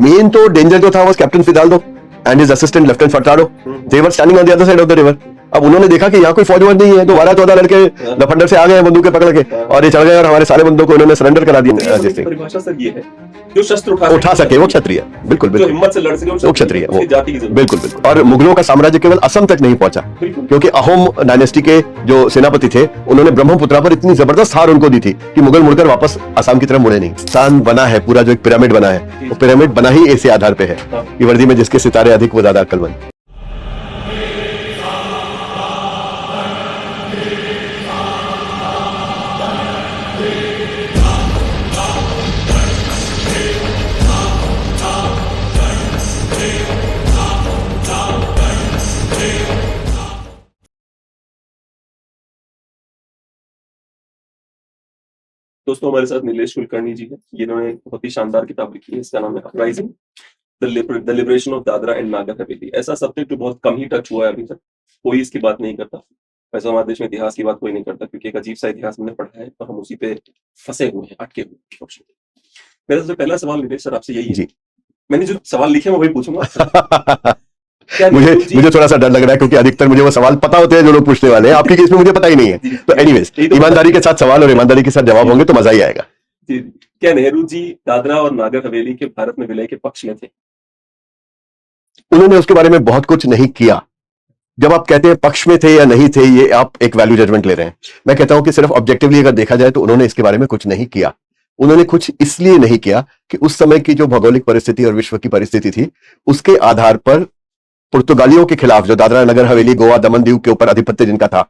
Main तो danger जो था वो captain Fidalgo and his assistant lieutenant Furtado, they were standing on the other side of the river. अब उन्होंने देखा कि यहाँ कोई फौज नहीं है, तो 12-14 लड़के लफंडर से आ गए बंदूकें पकड़ के, और ये चढ़ गए और हमारे सारे बंदों को उन्होंने सरेंडर करा दिया। जिससे परिभाषा सर ये है जो शस्त्र उठा सके वो क्षत्रिय, बिल्कुल जो हिम्मत से लड़ सके वो क्षत्रिय, वो जाति की जरूरत। बिल्कुल बिल्कुल। और मुगलों का साम्राज्य केवल असम तक नहीं पहुंचा, क्योंकि अहोम डायनेस्टी के जो सेनापति थे उन्होंने ब्रह्मपुत्रा पर इतनी जबरदस्त हार उनको दी थी कि मुगल मुड़कर वापस असम की तरफ मुड़े नहीं। स्थान बना है पूरा, जो एक पिरामिड बना है, वो पिरामिड बना ही ऐसे आधार पे है कि वर्दी में जिसके सितारे अधिक वो ज्यादा अक्लमंद। दोस्तों हमारे साथ नीलेश कुलकर्णी जी है, जिन्होंने बहुत ही शानदार किताब लिखी है, इसका नाम है uprising, the liberation of Dadra and Nagar Haveli. ऐसा सब्जेक्ट जो बहुत कम ही टच हुआ है अभी तक, कोई इसकी बात नहीं करता। वैसे हमारे देश में इतिहास की बात कोई नहीं करता, क्योंकि एक अजीब सा इतिहास हमने पढ़ा है और हम उसी पे फंसे हुए हैं, अटके हुए हैं। मेरा सबसे पहला सवाल नीलेश सर आपसे यही है, मैंने जो सवाल लिखे मैं वही पूछूंगा। मुझे थोड़ा सा डर लग रहा है, क्योंकि अधिकतर मुझे वो सवाल पता होते हैं जो लोग पूछने वाले हैं, आपके केस में मुझे पता ही नहीं है। तो एनीवेज, ईमानदारी के साथ सवाल और ईमानदारी के साथ जवाब होंगे तो मजा ही आएगा। क्या नेहरू जी दादरा और नागर हवेली के भारत में विलय के पक्ष में थे? उन्होंने उसके बारे में बहुत कुछ नहीं किया। जब आप कहते हैं पक्ष में थे या नहीं थे, ये आप एक वैल्यू जजमेंट ले रहे हैं। मैं कहता हूं कि सिर्फ ऑब्जेक्टिवली अगर देखा जाए तो उन्होंने इसके बारे में कुछ नहीं किया। उन्होंने कुछ इसलिए नहीं किया कि उस समय की जो भौगोलिक परिस्थिति और विश्व की परिस्थिति थी, उसके आधार पर पुर्तगालियों के खिलाफ, जो दादरा नगर हवेली गोवा दमन दीव के ऊपर आधिपत्य जिनका था,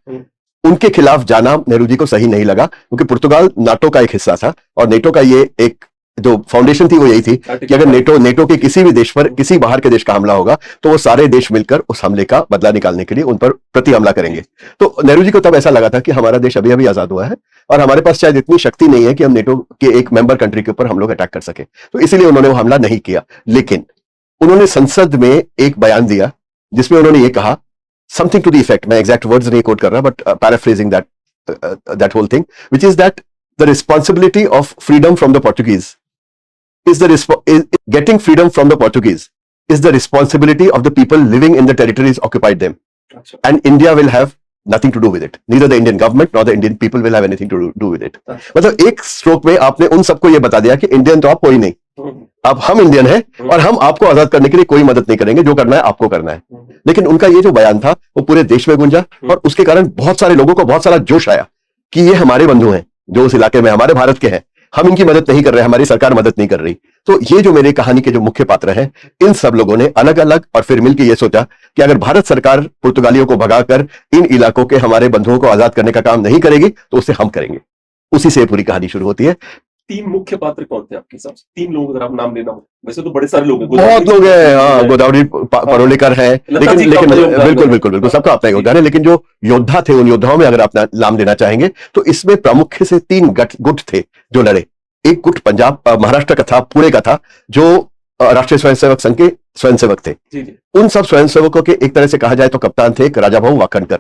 उनके खिलाफ जाना नेहरू जी को सही नहीं लगा, क्योंकि पुर्तगाल नाटो का एक हिस्सा था और नेटो का ये एक जो फाउंडेशन थी वो यही थी कि अगर नेटो के किसी भी देश पर किसी बाहर के देश का हमला होगा तो वो सारे देश मिलकर उस हमले का बदला निकालने के लिए उन पर प्रति हमला करेंगे। तो नेहरू जी को तब ऐसा लगा था कि हमारा देश अभी अभी आजाद हुआ है और हमारे पास शायद इतनी शक्ति नहीं है कि हम नेटो के एक मेंबर कंट्री के ऊपर हम लोग अटैक कर सके, तो इसीलिए उन्होंने वो हमला नहीं किया। लेकिन उन्होंने संसद में एक बयान दिया जिसमें उन्होंने ये कहा, समथिंग टू द इफेक्ट, मैं एग्जैक्ट वर्ड्स नहीं कोट कर रहा, but paraphrasing that whole thing, which is that the responsibility of freedom from the Portuguese getting freedom from the Portuguese is the responsibility of the people living in the territories occupied them, and India will have nothing to do with it. Neither the Indian government nor the Indian people will have anything to do with it. मतलब एक stroke में आपने उन सबको ये बता दिया कि इंडियन तो आप कोई नहीं, अब हम इंडियन हैं और हम आपको आजाद करने के लिए कोई मदद नहीं करेंगे, जो करना है आपको करना है। लेकिन उनका ये जो बयान था वो पूरे देश में गूंजा और उसके कारण बहुत सारे लोगों को बहुत सारा जोश आया कि ये हमारे बंधु हैं जो उस इलाके में हमारे भारत के हैं, हम इनकी मदद नहीं कर रहे, हमारी सरकार मदद नहीं कर रही। तो ये जो मेरी कहानी के जो मुख्य पात्र हैं, इन सब लोगों ने अलग अलग और फिर मिलकर ये सोचा कि अगर भारत सरकार पुर्तगालियों को भगाकर इन इलाकों के हमारे बंधुओं को आजाद करने का काम नहीं करेगी तो उसे हम करेंगे। उसी से पूरी कहानी शुरू होती है। तीन मुख्य पात्र कौन थे आपके हिसाब से? तीन लोग अगर आप नाम लेना हो, वैसे तो बड़े सारे लोग हैं, बहुत लोग हैं। हाँ, गोदावरी परोलेकर है, लेकिन बिल्कुल सबका अपना योगदान है। लेकिन जो योद्धा थे, उन योद्धाओं में अगर आप नाम लेना चाहेंगे तो इसमें प्रमुख से तीन गुट थे जो लड़े। एक गुट पंजाब महाराष्ट्र का था, पुणे का था, जो राष्ट्रीय स्वयंसेवक संघ के स्वयंसेवक थे। उन सब स्वयंसेवकों के एक तरह से कहा जाए तो कप्तान थे एक राजाभाऊ वाकणकर।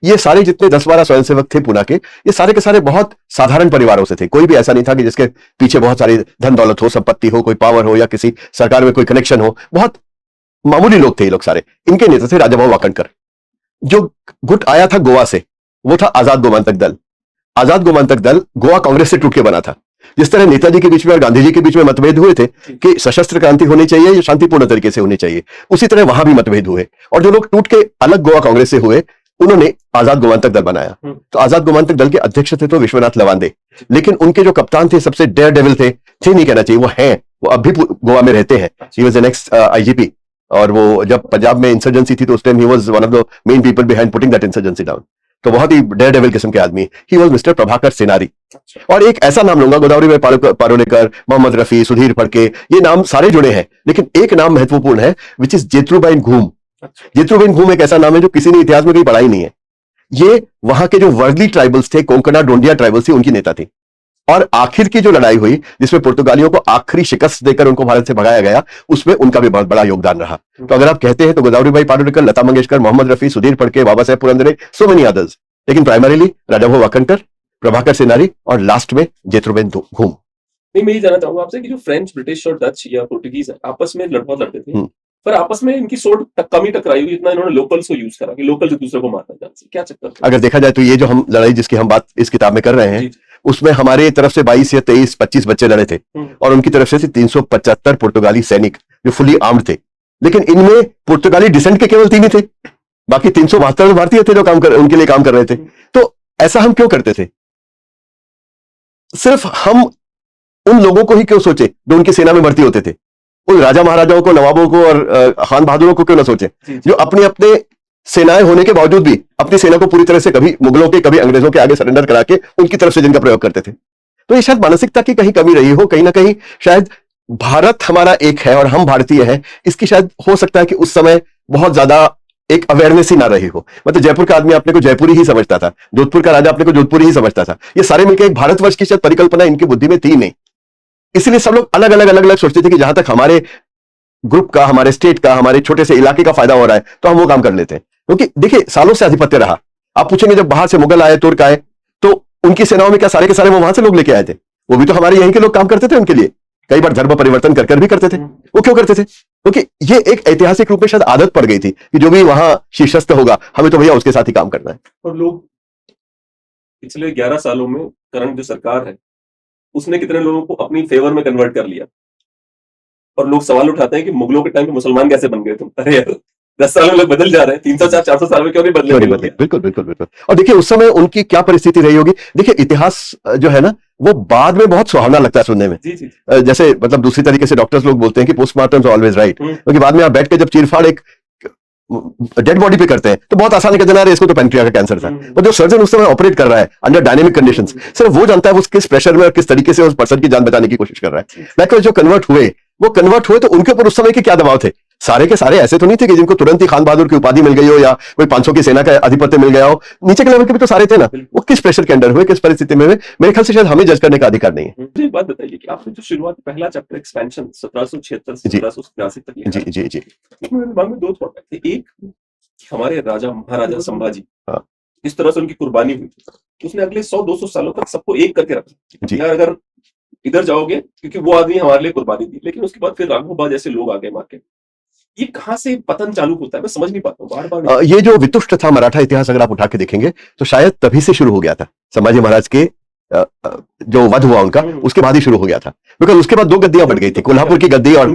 ये सारे जितने 10-12 स्वयंसेवक थे पुणे के, ये सारे के सारे बहुत साधारण परिवारों से थे। कोई भी ऐसा नहीं था कि जिसके पीछे बहुत सारी धन दौलत हो, संपत्ति हो, कोई पावर हो या किसी सरकार में कोई कनेक्शन हो। बहुत मामूली लोग थे ये लोग सारे। इनके नेता थे राजाभाऊ वाकणकर। जो गुट आया था गोवा से, वो था आजाद गोमांतक दल। आजाद गोमांतक दल गोवा कांग्रेस से टूट के बना था। जिस तरह नेताजी के बीच में और गांधी जी के बीच में मतभेद हुए थे कि सशस्त्र क्रांति होनी चाहिए या शांतिपूर्ण तरीके से होनी चाहिए, उसी तरह वहां भी मतभेद हुए और जो लोग टूट के अलग गोवा कांग्रेस से हुए उन्होंने आजाद गोमांतक दल बनाया। तो आजाद गोमांतक दल के अध्यक्ष थे तो विश्वनाथ लवांदे, लेकिन उनके जो कप्तान थे सबसे डेयर डेविल थे नहीं कहना चाहिए, वो हैं, वो अब भी गोवा में रहते हैं। He was the next IGP, और वो जब पंजाब में इंसर्जेंसी थी तो उस time he was one of the main people behind putting that insurgency down. तो बहुत ही डेयर डेविल किस्म के आदमी। He was mister Prabhakar Senari. और एक ऐसा नाम लूंगा, गोदावरी में पारोलेकर, मोहम्मद रफी, सुधीर फड़के, ये नाम सारे जुड़े हैं, लेकिन एक नाम महत्वपूर्ण है विच इज जेत्रुबाइन घूम। जेत्रुबाइन घूम एक ऐसा नाम है जो किसी ने इतिहास में कहीं पढ़ा ही नहीं है। ये वहां के जो वर्गली ट्राइबल्स थे, कोंकणा डोंडिया ट्राइबल्स थी, उनकी नेता थी। और आखिर की जो लड़ाई हुई जिसमें पुर्तगालियों को आखिरी शिकस्त देकर उनको भारत से भगाया गया, उसमें उनका भी बहुत बड़ा योगदान रहा। तो अगर आप कहते हैं तो गोदावरी भाई पारोलेकर, Lata Mangeshkar, Mohammad Rafi, Sudhir Phadke, Baba Saheb Purandare, so many others, लेकिन प्राइमरीली राजाभाऊ वाकणकर, प्रभाकर सेनारी और लास्ट में जेत्रुबाइन घूम। नहीं, मैं ये जानना चाहूंगा आपसे कि जो फ्रेंच, ब्रिटिश और डच या पोर्टुगीज है आपस में बहुत लड़ते थे, पर आपस में इनकी सोच कम ही टकराई हुई, इतना इन्होंने लोकल्स को यूज करा कि लोकल एक दूसरे को मारना चाहते, क्या चक्कर था? अगर देखा जाए तो ये जो हम लड़ाई जिसकी हम बात इस किताब में कर रहे हैं, जी, जी। उसमें हमारे तरफ से 22 या 23, 25 बच्चे लड़े थे और उनकी तरफ से 375 पुर्तगाली सैनिक जो फुली आर्म्ड थे। लेकिन इनमें पुर्तगाली डिसेंट के केवल 3 ही थे, बाकी 372 भारतीय थे जो उनके लिए काम कर रहे थे। तो ऐसा हम क्यों करते थे? सिर्फ हम उन लोगों को ही क्यों सोचे जो उनकी सेना में भर्ती होते थे? उन राजा महाराजाओं को, नवाबों को और खान बहादुरों को क्यों ना सोचे, जो अपने अपने सेनाएं होने के बावजूद भी अपनी सेना को पूरी तरह से कभी मुगलों के कभी अंग्रेजों के आगे सरेंडर करा के उनकी तरफ से जिनका प्रयोग करते थे। तो ये शायद मानसिकता की कहीं कमी रही हो, कहीं ना कहीं शायद भारत हमारा एक है और हम भारतीय हैं, इसकी शायद हो सकता है कि उस समय बहुत ज्यादा एक अवेयरनेस ही ना रही हो। मतलब जयपुर का आदमी अपने को जयपुरी ही समझता था, जोधपुर का राजा अपने को जोधपुरी ही समझता था। ये सारे मिलकर एक भारतवर्ष की शायद परिकल्पना इनकी बुद्धि में थी नहीं, इसलिए सब लोग अलग अलग सोचते थे कि जहां तक हमारे ग्रुप का, हमारे स्टेट का, हमारे छोटे से इलाके का फायदा हो रहा है तो हम वो काम कर लेते हैं। क्योंकि देखिए सालों से आधिपत्य रहा। आप पूछेंगे जब बाहर से मुगल आए, तुर्क आए, तो उनकी सेनाओं में क्या सारे के सारे वो वहां से लोग लेके आए थे? वो भी तो हमारे यहीं के लोग काम करते थे उनके लिए, कई बार धर्म परिवर्तन कर भी करते थे। वो क्यों करते थे? क्योंकि ये एक ऐतिहासिक रूप में शायद आदत पड़ गई थी कि जो भी वहां शीर्षस्थ होगा हमें तो भैया उसके साथ ही काम करना है। और लोग पिछले 11 सालों में करंट जो सरकार है उसने कितने लोगों को अपनी फेवर में कन्वर्ट कर लिया, और लोग सवाल उठाते हैं कि मुगलों के टाइम पे मुसलमान कैसे बन गए तुम? अरे यार 10 साल में लोग बदल जा रहे हैं, 300 400 साल में क्यों नहीं बदले? बिल्कुल बिल्कुल बिल्कुल। और देखिए उस समय उनकी क्या परिस्थिति रही होगी। देखिए इतिहास जो है ना वो बाद में बहुत सुहावना लगता है सुनने में। जी, जी। जैसे मतलब दूसरी तरीके से डॉक्टर्स लोग बोलते हैं कि पोस्टमार्टम ऑलवेज राइट, क्योंकि बाद में आप बैठ के जब चीरफाड़ एक डेड बॉडी पे करते हैं तो बहुत आसानी का जना इसको तो पेनक्रिया का कैंसर था, और जो सर्जन उस समय ऑपरेट कर रहा है अंडर डायनेमिक कंडीशंस, सिर्फ वो जानता है वो किस प्रेशर में और किस तरीके से उस पर्सन की जान बचाने की कोशिश कर रहा है। लाइक जो कन्वर्ट हुए तो उनके ऊपर उस समय के क्या दबाव थे? सारे के सारे ऐसे तो नहीं थे कि जिनको तुरंत ही खान बहादुर की उपाधि मिल गई हो या कोई 500 की सेना का अधिपत्य मिल गया हो। नीचे के लेवल के भी तो सारे थे ना। वो किस प्रेशर के अंडर हुए, किस परिस्थिति में हुए, मेरे ख्याल से शायद हमें जज करने का अधिकार नहीं है। मुझे एक बात बताइए कि आपने जो शुरुआत पहला चैप्टर एक्सपेंशन 1776 से 1783 तक लिखा, जी जी जी, उसमें दिमाग में 2 थॉट थे। एक, हमारे राजा महाराजा संभाजी इस तरह से उनकी कुर्बानी हुई, उसने अगले 100-200 सालों तक सबको एक करके रखा यार, अगर इधर जाओगे क्योंकि वो आदमी हमारे लिए कुर्बानी दी। लेकिन उसके बाद फिर राघव जैसे लोग आ गए मार्केट, ये कहां से पतन चालू होता है? मैं समझ नहीं पाता हूँ बार-बार। ये जो वितुष्ट था मराठा इतिहास अगर आप उठा के देखेंगे तो शायद तभी से शुरू हो गया था। संभाजी महाराज के जो वध हुआ उनका, उसके बाद ही शुरू हो गया था। बिकॉज उसके बाद 2 गद्दियां बढ़ गई थी, कोल्हापुर की गद्दी और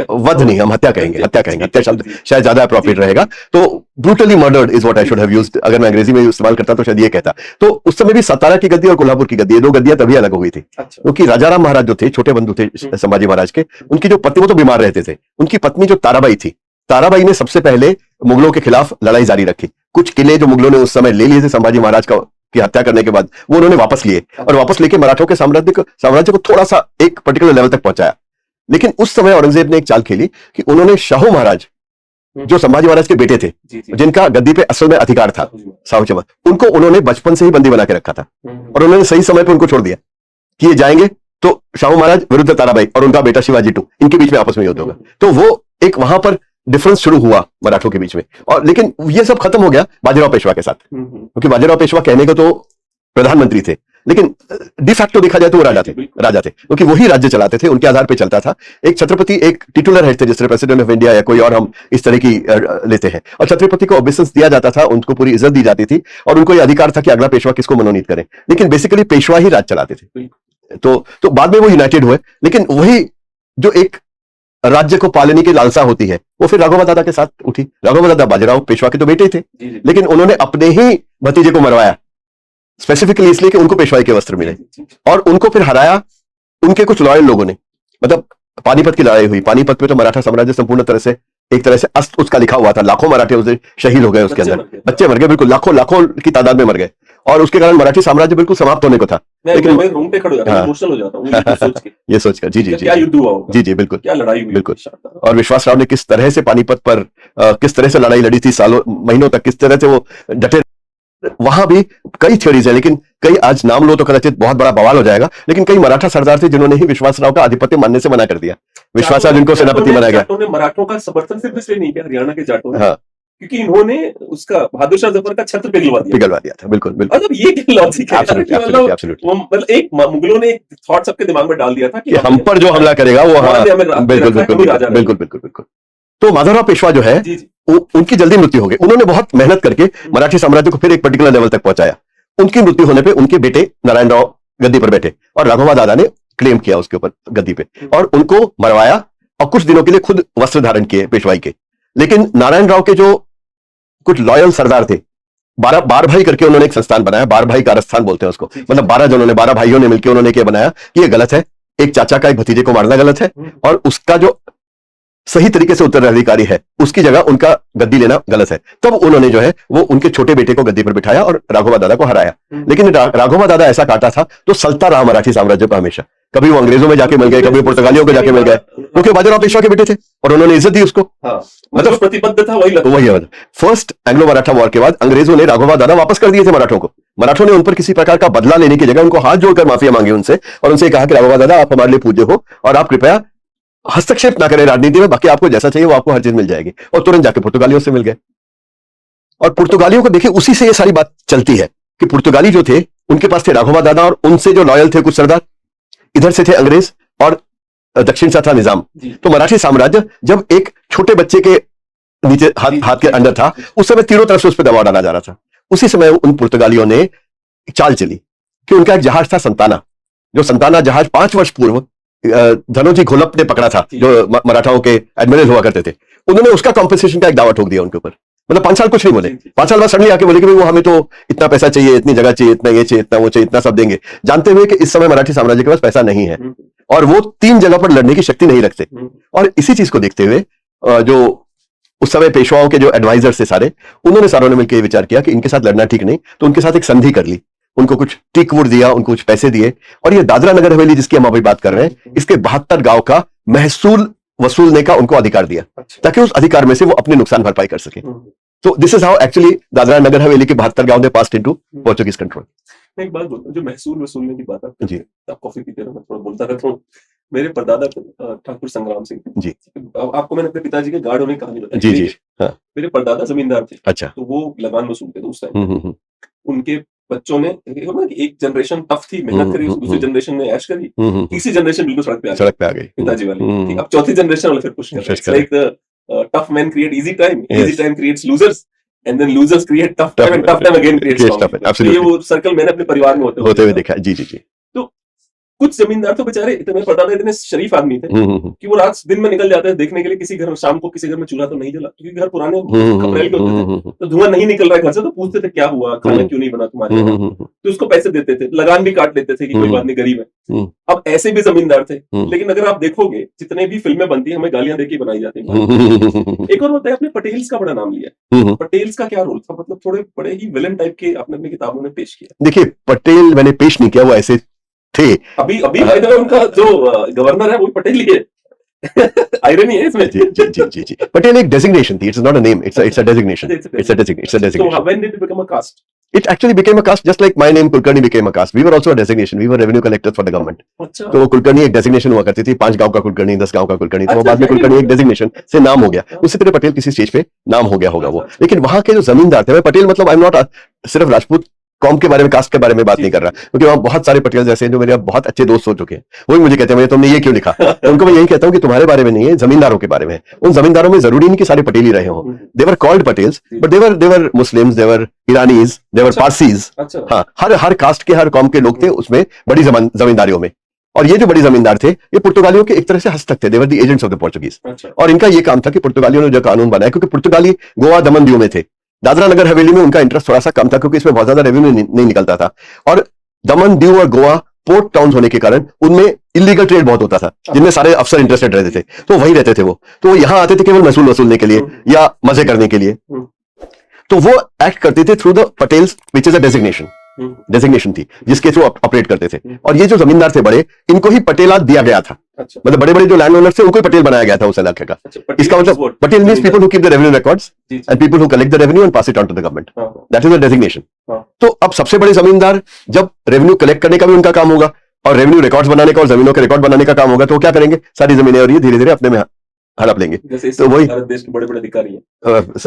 वध नहीं, हम हत्या कहेंगे, हत्या शब्द शायद ज्यादा अप्रोप्रिएट रहेगा। तो brutally murdered is what I should have used, अगर मैं अंग्रेजी में इस्तेमाल करता तो शायद ये कहता। तो उस समय भी सतारा की गद्दी और कोल्हापुर की गद्दी, 2 गद्दियां तभी अलग हुई थी क्योंकि राजाराम महाराज जो थे, छोटे बंधु थे संभाजी महाराज के, उनकी जो पत्नी, वो तो बीमार रहते थे, उनकी पत्नी जो ताराबाई थी, ताराबाई ने सबसे पहले मुगलों के खिलाफ लड़ाई जारी रखी। कुछ किले जो मुगलों ने उस समय ले लिए थे संभाजी महाराज की हत्या करने के बाद, वो उन्होंने वापस लिए और वापस लेके मराठों के साम्राज्य को थोड़ा सा एक पर्टिकुलर लेवल तक पहुंचाया। लेकिन उस समय औरंगजेब ने एक चाल खेली कि उन्होंने शाहू महाराज जो संभाजी महाराज के बेटे थे, जिनका गद्दी पे असल में अधिकार था, साहू चमन, उनको उन्होंने बचपन से ही बंदी बना के रखा था और उन्होंने सही समय पर उनको छोड़ दिया कि ये जाएंगे तो शाहू महाराज विरुद्ध ताराबाई और उनका बेटा शिवाजी टू, इनके बीच में आपस में युद्ध होगा। तो वो एक वहां पर डिफरेंस शुरू हुआ मराठों के बीच में। और लेकिन ये सब खत्म हो गया बाजीराव पेशवा के साथ, क्योंकि बाजीराव पेशवा कहने को तो प्रधानमंत्री थे लेकिन डिफैक्टो देखा जाए तो वो राजा थे क्योंकि वही राज्य चलाते थे, उनके आधार पे चलता था। एक छत्रपति एक टिटुलर हेड थे, जिस तरह प्रेसिडेंट ऑफ इंडिया या कोई और हम इस तरह की लेते हैं, और छत्रपति को ऑबिसेंस दिया जाता था, उनको पूरी इज्जत दी जाती थी और उनको ये अधिकार था कि अगला पेशवा किसको मनोनीत करें। लेकिन बेसिकली पेशवा ही राज चलाते थे। तो बाद में वो यूनाइटेड हुए, लेकिन वही जो एक राज्य को पालने की लालसा होती है वो फिर राघव दादा के साथ उठी। राघव दादा बाजीराव पेशवा के तो बेटे थे, लेकिन उन्होंने अपने ही भतीजे को मरवाया स्पेसिफिकली इसलिए कि उनको पेशवाई के वस्त्र मिले, और उनको फिर हराया उनके कुछ लॉयल लोगों ने। मतलब पानीपत की लड़ाई हुई, पानीपत में तो मराठा साम्राज्य संपूर्ण तरह से एक तरह से अस्त उसका लिखा हुआ था, लाखों मराठे उसे शहीद हो गए, उसके अंदर बच्चे मर गए, बिल्कुल लाखों की तादाद में मर गए, और उसके कारण मराठी साम्राज्य बिल्कुल समाप्त होने को था। लेकिन मैं रूम पे खड़ा हो जाता हूं, इमोशनल हो जाता हूं ये सोचकर। जी जी जी, क्या युद्ध हुआ होगा, जी बिल्कुल, क्या लड़ाई हुई, बिल्कुल। और विश्वास राव ने किस तरह से पानीपत पर किस तरह से लड़ाई लड़ी थी, सालों महीनों तक किस तरह से वो डटे। वहां भी कई थ्योरीज है, लेकिन कई आज नाम लो तो कदाचित बहुत बड़ा बवाल हो जाएगा, लेकिन कई मराठा सरदार थे जिन्होंने ही विश्वास राव का आधिपत्य मानने से मना कर दिया। विश्वास राव जिनको सेनापति बनाया गया, मराठों का समर्थन सिर्फ इसलिए नहीं किया, हरियाणा के जाटों ने, हाँ, क्योंकि इन्होंने उसका बहादुर शाह जफर का छत्र पिघलवा दिया। पिघलवा दिया था, बिल्कुल बिल्कुल। मतलब ये क्या लॉजिक है यार, Absolutely, कि absolutely, मतलब absolutely. वो मतलब एक मुगलों ने एक थॉट सबके दिमाग में डाल दिया था कि हम पर जो हमला करेगा वो, हाँ, हमें रखा है, बिल्कुल हम ही बिल्कुल राजा रहेंगे। बिल्कुल बिल्कुल बिल्कुल। तो माधवराव पेशवा जो है जी जी उनकी जल्दी मृत्यु हो गई। उन्होंने बहुत मेहनत करके मराठी साम्राज्य को फिर एक पर्टिकुलर लेवल तक पहुंचाया। उनकी मृत्यु होने पे उनके बेटे नारायण राव गद्दी पर बैठे और राघवा दादा ने क्लेम किया उसके ऊपर गद्दी पे, और उनको मरवाया और कुछ दिनों के लिए खुद वस्त्र धारण किए पेशवाई के। लेकिन नारायण राव के जो कुछ लॉयल सरदार थे, बार भाई करके उन्होंने एक संस्थान बनाया, बार भाई कारस्थान बोलते हैं उसको, मतलब 12 जनों ने, 12 भाइयों ने मिलकर उन्होंने क्या बनाया कि ये गलत है, एक चाचा का एक भतीजे को मारना गलत है, और उसका जो सही तरीके से उत्तराधिकारी है उसकी जगह उनका गद्दी लेना गलत है। तब उन्होंने जो है वो उनके छोटे बेटे को गद्दी पर बिठाया और राघवा दादा को हराया। लेकिन राघवा दादा ऐसा काटा था तो सलता रहा मराठी साम्राज्य पर हमेशा। कभी वो अंग्रेजों में जाके मिल गए, कभी पुर्तगालियों को जाके मिल गए, क्योंकि बाजीराव पेशवा के बेटे थे और उन्होंने इज्जत दी उसको। मतलब प्रतिबद्ध था वही फर्स्ट एंग्लो मराठा वॉर के बाद अंग्रेजों ने राघवा दादा वापस कर दिए थे मराठों को। मराठों ने उन पर किसी प्रकार का बदला लेने की जगह उनको हाथ जोड़कर माफिया मांगी उनसे, और उनसे कहा कि राघवा दादा आप हमारे लिए पूज्य हो और आप कृपया हस्तक्षेप ना करें राजनीति में, बाकी आपको जैसा चाहिए वो आपको हर चीज मिल जाएगी। और तुरंत जाके पुर्तगालियों से मिल गए। और पुर्तगालियों को देखिए उसी से ये सारी बात चलती है कि पुर्तगाली जो थे उनके पास थे राघवा दादा, और उनसे जो लॉयल थे कुछ सरदार, इधर से थे अंग्रेज और दक्षिण से था निजाम। तो मराठी साम्राज्य जब एक छोटे बच्चे के नीचे हाथ के अंदर था, उस समय तीनों तरफ से उस पर दबाव डाला जा रहा था। उसी समय उन पुर्तगालियों ने चाल चली कि उनका एक जहाज था संताना, जो संताना जहाज 5 वर्ष पूर्व धनोजी घोलप ने पकड़ा था, जो मराठाओं के एडमिरल हुआ करते थे। उन्होंने उसका कॉम्पेंसेशन का एक दावा ठोक दिया उनके ऊपर। मतलब 5 साल कुछ नहीं बोले, 5 साल बाद सडनली आके बोले कि भाई वो हमें तो इतना पैसा चाहिए, इतनी जगह चाहिए, इतना ये चाहिए, इतना वो चाहिए, इतना सब देंगे, जानते हुए कि इस समय मराठी साम्राज्य के पास पैसा नहीं है और वो 3 जगह पर लड़ने की शक्ति नहीं रखते। और इसी चीज को देखते हुए जो उस समय पेशवाओं के जो एडवाइजर्स थे उन्होंने सारों ने मिलकर विचार किया कि इनके साथ लड़ना ठीक नहीं, तो उनके साथ एक संधि कर ली। उनको कुछ टीकवुड दिया, उनको कुछ पैसे दिए, और ये दादरा नगर हवेली जिसकी हम अभी बात कर रहे हैं, इसके 72 गांव का महसूल वसूलने का उनको अधिकार दिया, ताकि उस अधिकार में से वो अपने नुकसान भरपाई कर सके। तो this is how actually Dadra Nagar Haveli के 72 गांव ने पास्ड इनटू पोर्चुगीज कंट्रोल। मैं एक बात बोलता हूँ, जो महसूल वसूलने की बात आप जी, आप कॉफी पीते रहो, मैं थोड़ा बोलता रहता हूँ। मेरे परदादा ठाकुर संग्राम सिंह जी, आपको मैंने अपने पिताजी के गार्ड होने की कहानी बताई। जी जी, हाँ, मेरे परदादा जमींदार थे, अच्छा, तो वो लगान वसूलते थे उस टाइम। उनके बच्चों ने एक जनरेशन टफ थी, मेहनत करी, दूसरी जनरेशन ने ऐश करी, तीसरी जनरेशन बिल्कुल सड़क पे आ गई पिताजी वाली। अब चौथी जनरेशन वाले फिर पुश कर रहे हैं, like tough man create easy time creates losers, and then losers create tough time, and tough time again creates tough time. ये वो सर्कल मैंने अपने परिवार में होते हुए देखा। जी जी जी। तो कुछ जमींदार तो बेचारे इतने परदादा इतने शरीफ आदमी थे कि वो रात दिन में निकल जाते हैं देखने के लिए किसी घर, शाम को किसी घर में चूल्हा तो नहीं जला, क्योंकि घर पुराने खपरेल के होते थे, तो धुआं नहीं निकल रहा है घर से, तो पूछते थे क्या हुआ, खाना क्यों नहीं बना तुम्हारे यहाँ, तो उसको पैसे देते थे, लगान भी काट लेते थे कि कोई बात नहीं, गरीब है। अब ऐसे भी जमींदार थे, लेकिन अगर आप देखोगे जितने भी फिल्में बनती है हमें गालियां देके बनाई जाती है। एक और बताया आपने पटेल्स का बड़ा नाम लिया, पटेल्स का क्या रोल था? मतलब थोड़े बड़े ही विलन टाइप के आपने अपनी किताबों में पेश किया। देखिए पटेल मैंने पेश नहीं किया, वो ऐसे थे। अभी उनका जो गवर्नर है वो पटेल ही है। आयरनी है इसमें। जी जी जी जी जी। पटेल एक डेजिग्नेशन थी, it's not a name, it's a designation, it's a designation. So when did it become a caste? It actually became a caste, just like my name Kulkarni became a caste. We were also a designation. We were revenue collectors for the government. अच्छा। तो कुलकर्णी एक designation हुआ करती थी, 5 गांव का कुलकर्णी, 10 गांव का कुलकर्णी, तो वो बाद में कुलकर्णी एक डेजिग्नेशन से नाम हो गया। उसी तरह पटेल किसी स्टेज पे नाम हो गया होगा वो। लेकिन वहां के जो जमींदार थे, मैं पटेल मतलब आई एम नॉट सिर्फ राजपूत कौम के बारे में, कास्ट के बारे में बात नहीं कर रहा, क्योंकि वहां बहुत सारे पटेल जैसे हैं जो मेरे अब बहुत अच्छे दोस्त हो चुके हैं, वही मुझे कहते हैं भैया तुमने ये क्यों लिखा, तो उनको मैं यही कहता हूं कि तुम्हारे बारे में नहीं है, जमींदारों के बारे में है। उन जमींदारों में जरूरी नहीं कि सारे पटेल ही रहे हों, they were called Patels, but they were Muslims, they were Iranis, they were Parsis. हाँ, हर कास्ट के, हर कौम के लोग थे उसमें बड़ी जमींदारियों में। और ये जो बड़ी जमींदार थे ये पुर्तगालियों के एक तरह से हस्तक थे, they were the agents of the Portuguese. और इनका ये काम था कि पुर्तगालियों ने जो कानून बनाया, क्योंकि पुर्तगाली गोवा दमन दीव में थे, दादरा नगर हवेली में उनका इंटरेस्ट थोड़ा सा कम था, क्योंकि इसमें बहुत ज्यादा रेवेन्यू नहीं निकलता था, और दमन दीव और गोवा पोर्ट टाउन्स होने के कारण उनमें इलीगल ट्रेड बहुत होता था, जिनमें सारे अफसर इंटरेस्टेड रहते थे, तो वही रहते थे वो, तो वो यहाँ आते थे केवल महसूल वसूलने के लिए या मजे करने के लिए। तो वो एक्ट करते थे through the Patels, which is a designation थी जिसके थ्रू ऑपरेट करते थे। और ये जो जमींदार थे बड़े, इनको ही पटेला दिया गया था। अच्छा। मतलब बड़े बड़े जो लैंड ओनर थे उनको ही पटेल बनाया गया था उस इलाके का। इसका मतलब Patel means people who keep the revenue records and people who collect the revenue and pass it on to the government, that is the designation. तो अब सबसे बड़े जमींदार जब रेवेन्यू कलेक्ट करने का भी उनका काम होगा और रेवेन्यू रिकॉर्ड्स बनाने का और जमीनों के रिकॉर्ड बनाने का काम होगा, तो क्या करेंगे, सारी जमीनें और ये धीरे धीरे अपने में हड़प लेंगे। जैसे इस तो वही भारत देश के बड़े-बड़े अधिकारी हैं।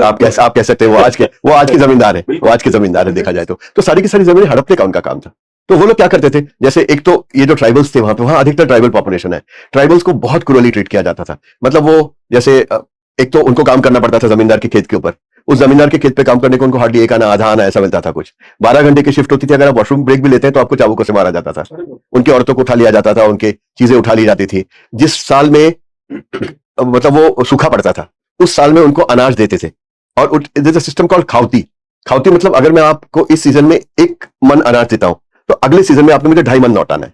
आप कह सकते हैं वो आज के जमींदार है, वो आज के जमींदार है देखा जाए तो सारी की सारी जमीन हड़पने का उनका काम था। तो वो लोग क्या करते थे, जैसे एक तो ये जो ट्राइबल्स थे वहां अधिकतर ट्राइबल पॉपुलेशन है, ट्राइबल्स को बहुत क्रूरली ट्रीट किया जाता था। मतलब वो जैसे एक तो उनको काम करना पड़ता था जमींदार के खेत के ऊपर, उस जमींदार के खेत पे काम करने को उनको हार्डली एक आना आधा आना ऐसा मिलता था कुछ। 12 घंटे की शिफ्ट होती थी, अगर आप वॉशरूम ब्रेक भी लेते हैं तो आपको चाबुकों से मारा जाता था, उनकी औरतों को उठा लिया जाता था, उनकी चीजें उठा ली जाती थी। जिस साल में मतलब वो सूखा पड़ता था उस साल में उनको अनाज देते थे, और सिस्टम कॉल्ड खाउती। खाउती मतलब अगर मैं आपको इस सीजन में 1 मन अनाज देता हूं तो अगले सीजन में आपने मुझे 2.5 मन लौटाना है।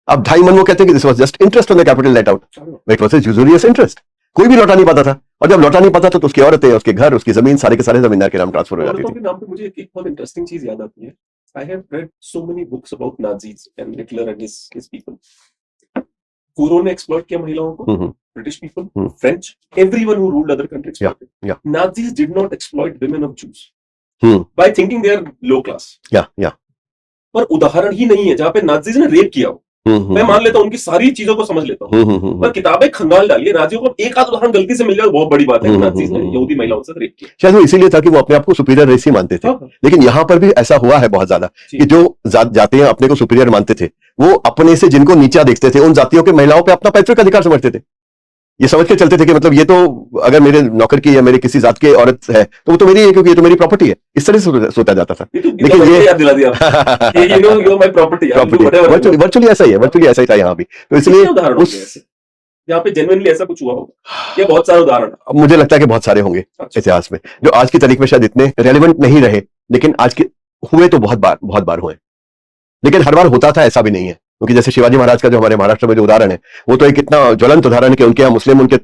अब 2.5 मन वो कहते हैं कि this was just interest on the capital let out, it was usually as interest. कोई भी लौटा नहीं पाता था, और जब लौटा नहीं पाता तो उसकी औरतें, उसके घर, उसकी जमीन सारे के सारे जमींदार के नाम ट्रांसफर हो जाती औरतों थी। के नाम पे मुझे एक बहुत इंटरेस्टिंग चीज याद आती है। I have read so many books about Nazis and Hitler and his people. पूरों ने एक्सप्लॉइट किया महिलाओं को, British people, French, everyone who ruled other countries. Yeah. Nazis did not exploit women of Jews by thinking they are low class. या पर उदाहरण ही नहीं है जहां पे नाजीज ने रेप किया हो। मैं मान लेता हूं, उनकी सारी चीजों को समझ लेता हूं, पर किताबें खंगाल डालिए, नाजियों को एक आध उदाहरण गलती से मिल जाए बहुत बड़ी बात है कि नाजीज ने यहूदी महिलाओं से रेप किया। शायद वो इसीलिए था कि वो अपने आप को सुपीरियर रेस ही मानते थे। लेकिन यहाँ पर भी ऐसा हुआ है बहुत ज्यादा कि जो जातियां अपने को सुपीरियर मानते थे वो अपने से जिनको नीचा देखते थे उन जातियों के महिलाओं पे अपना पैतृक अधिकार समझते थे। ये समझ के चलते थे कि मतलब ये तो अगर मेरे नौकर की या मेरे किसी जात के औरत है तो वो तो मेरी है, क्योंकि ये तो मेरी प्रॉपर्टी है। इस तरह से सोचा जाता था। लेकिन ये याद दिला दिया कि you know you're my property, I'll do whatever I want. Virtually ऐसा ही है, वर्चुअली ऐसा ही था यहाँ भी। तो कितने इसलिए उदाहरण होंगे ऐसे जहाँ पे जेन्युइनली ऐसा कुछ हुआ होगा? ये बहुत सारे उदाहरण हैं। अब मुझे लगता है कि बहुत सारे होंगे अच्छा। इतिहास में, जो आज की तारीख में शायद इतने रेलेवेंट नहीं रहे, लेकिन आज के हुए तो बहुत बार हुए। लेकिन हर बार होता था ऐसा भी नहीं है, क्योंकि जैसे शिवाजी महाराज का जो हमारे महाराष्ट्र में जो उदाहरण है वो तो एक इतना ज्वलंत उदाहरण है कि उनके यहाँ मुस्लिम, उनके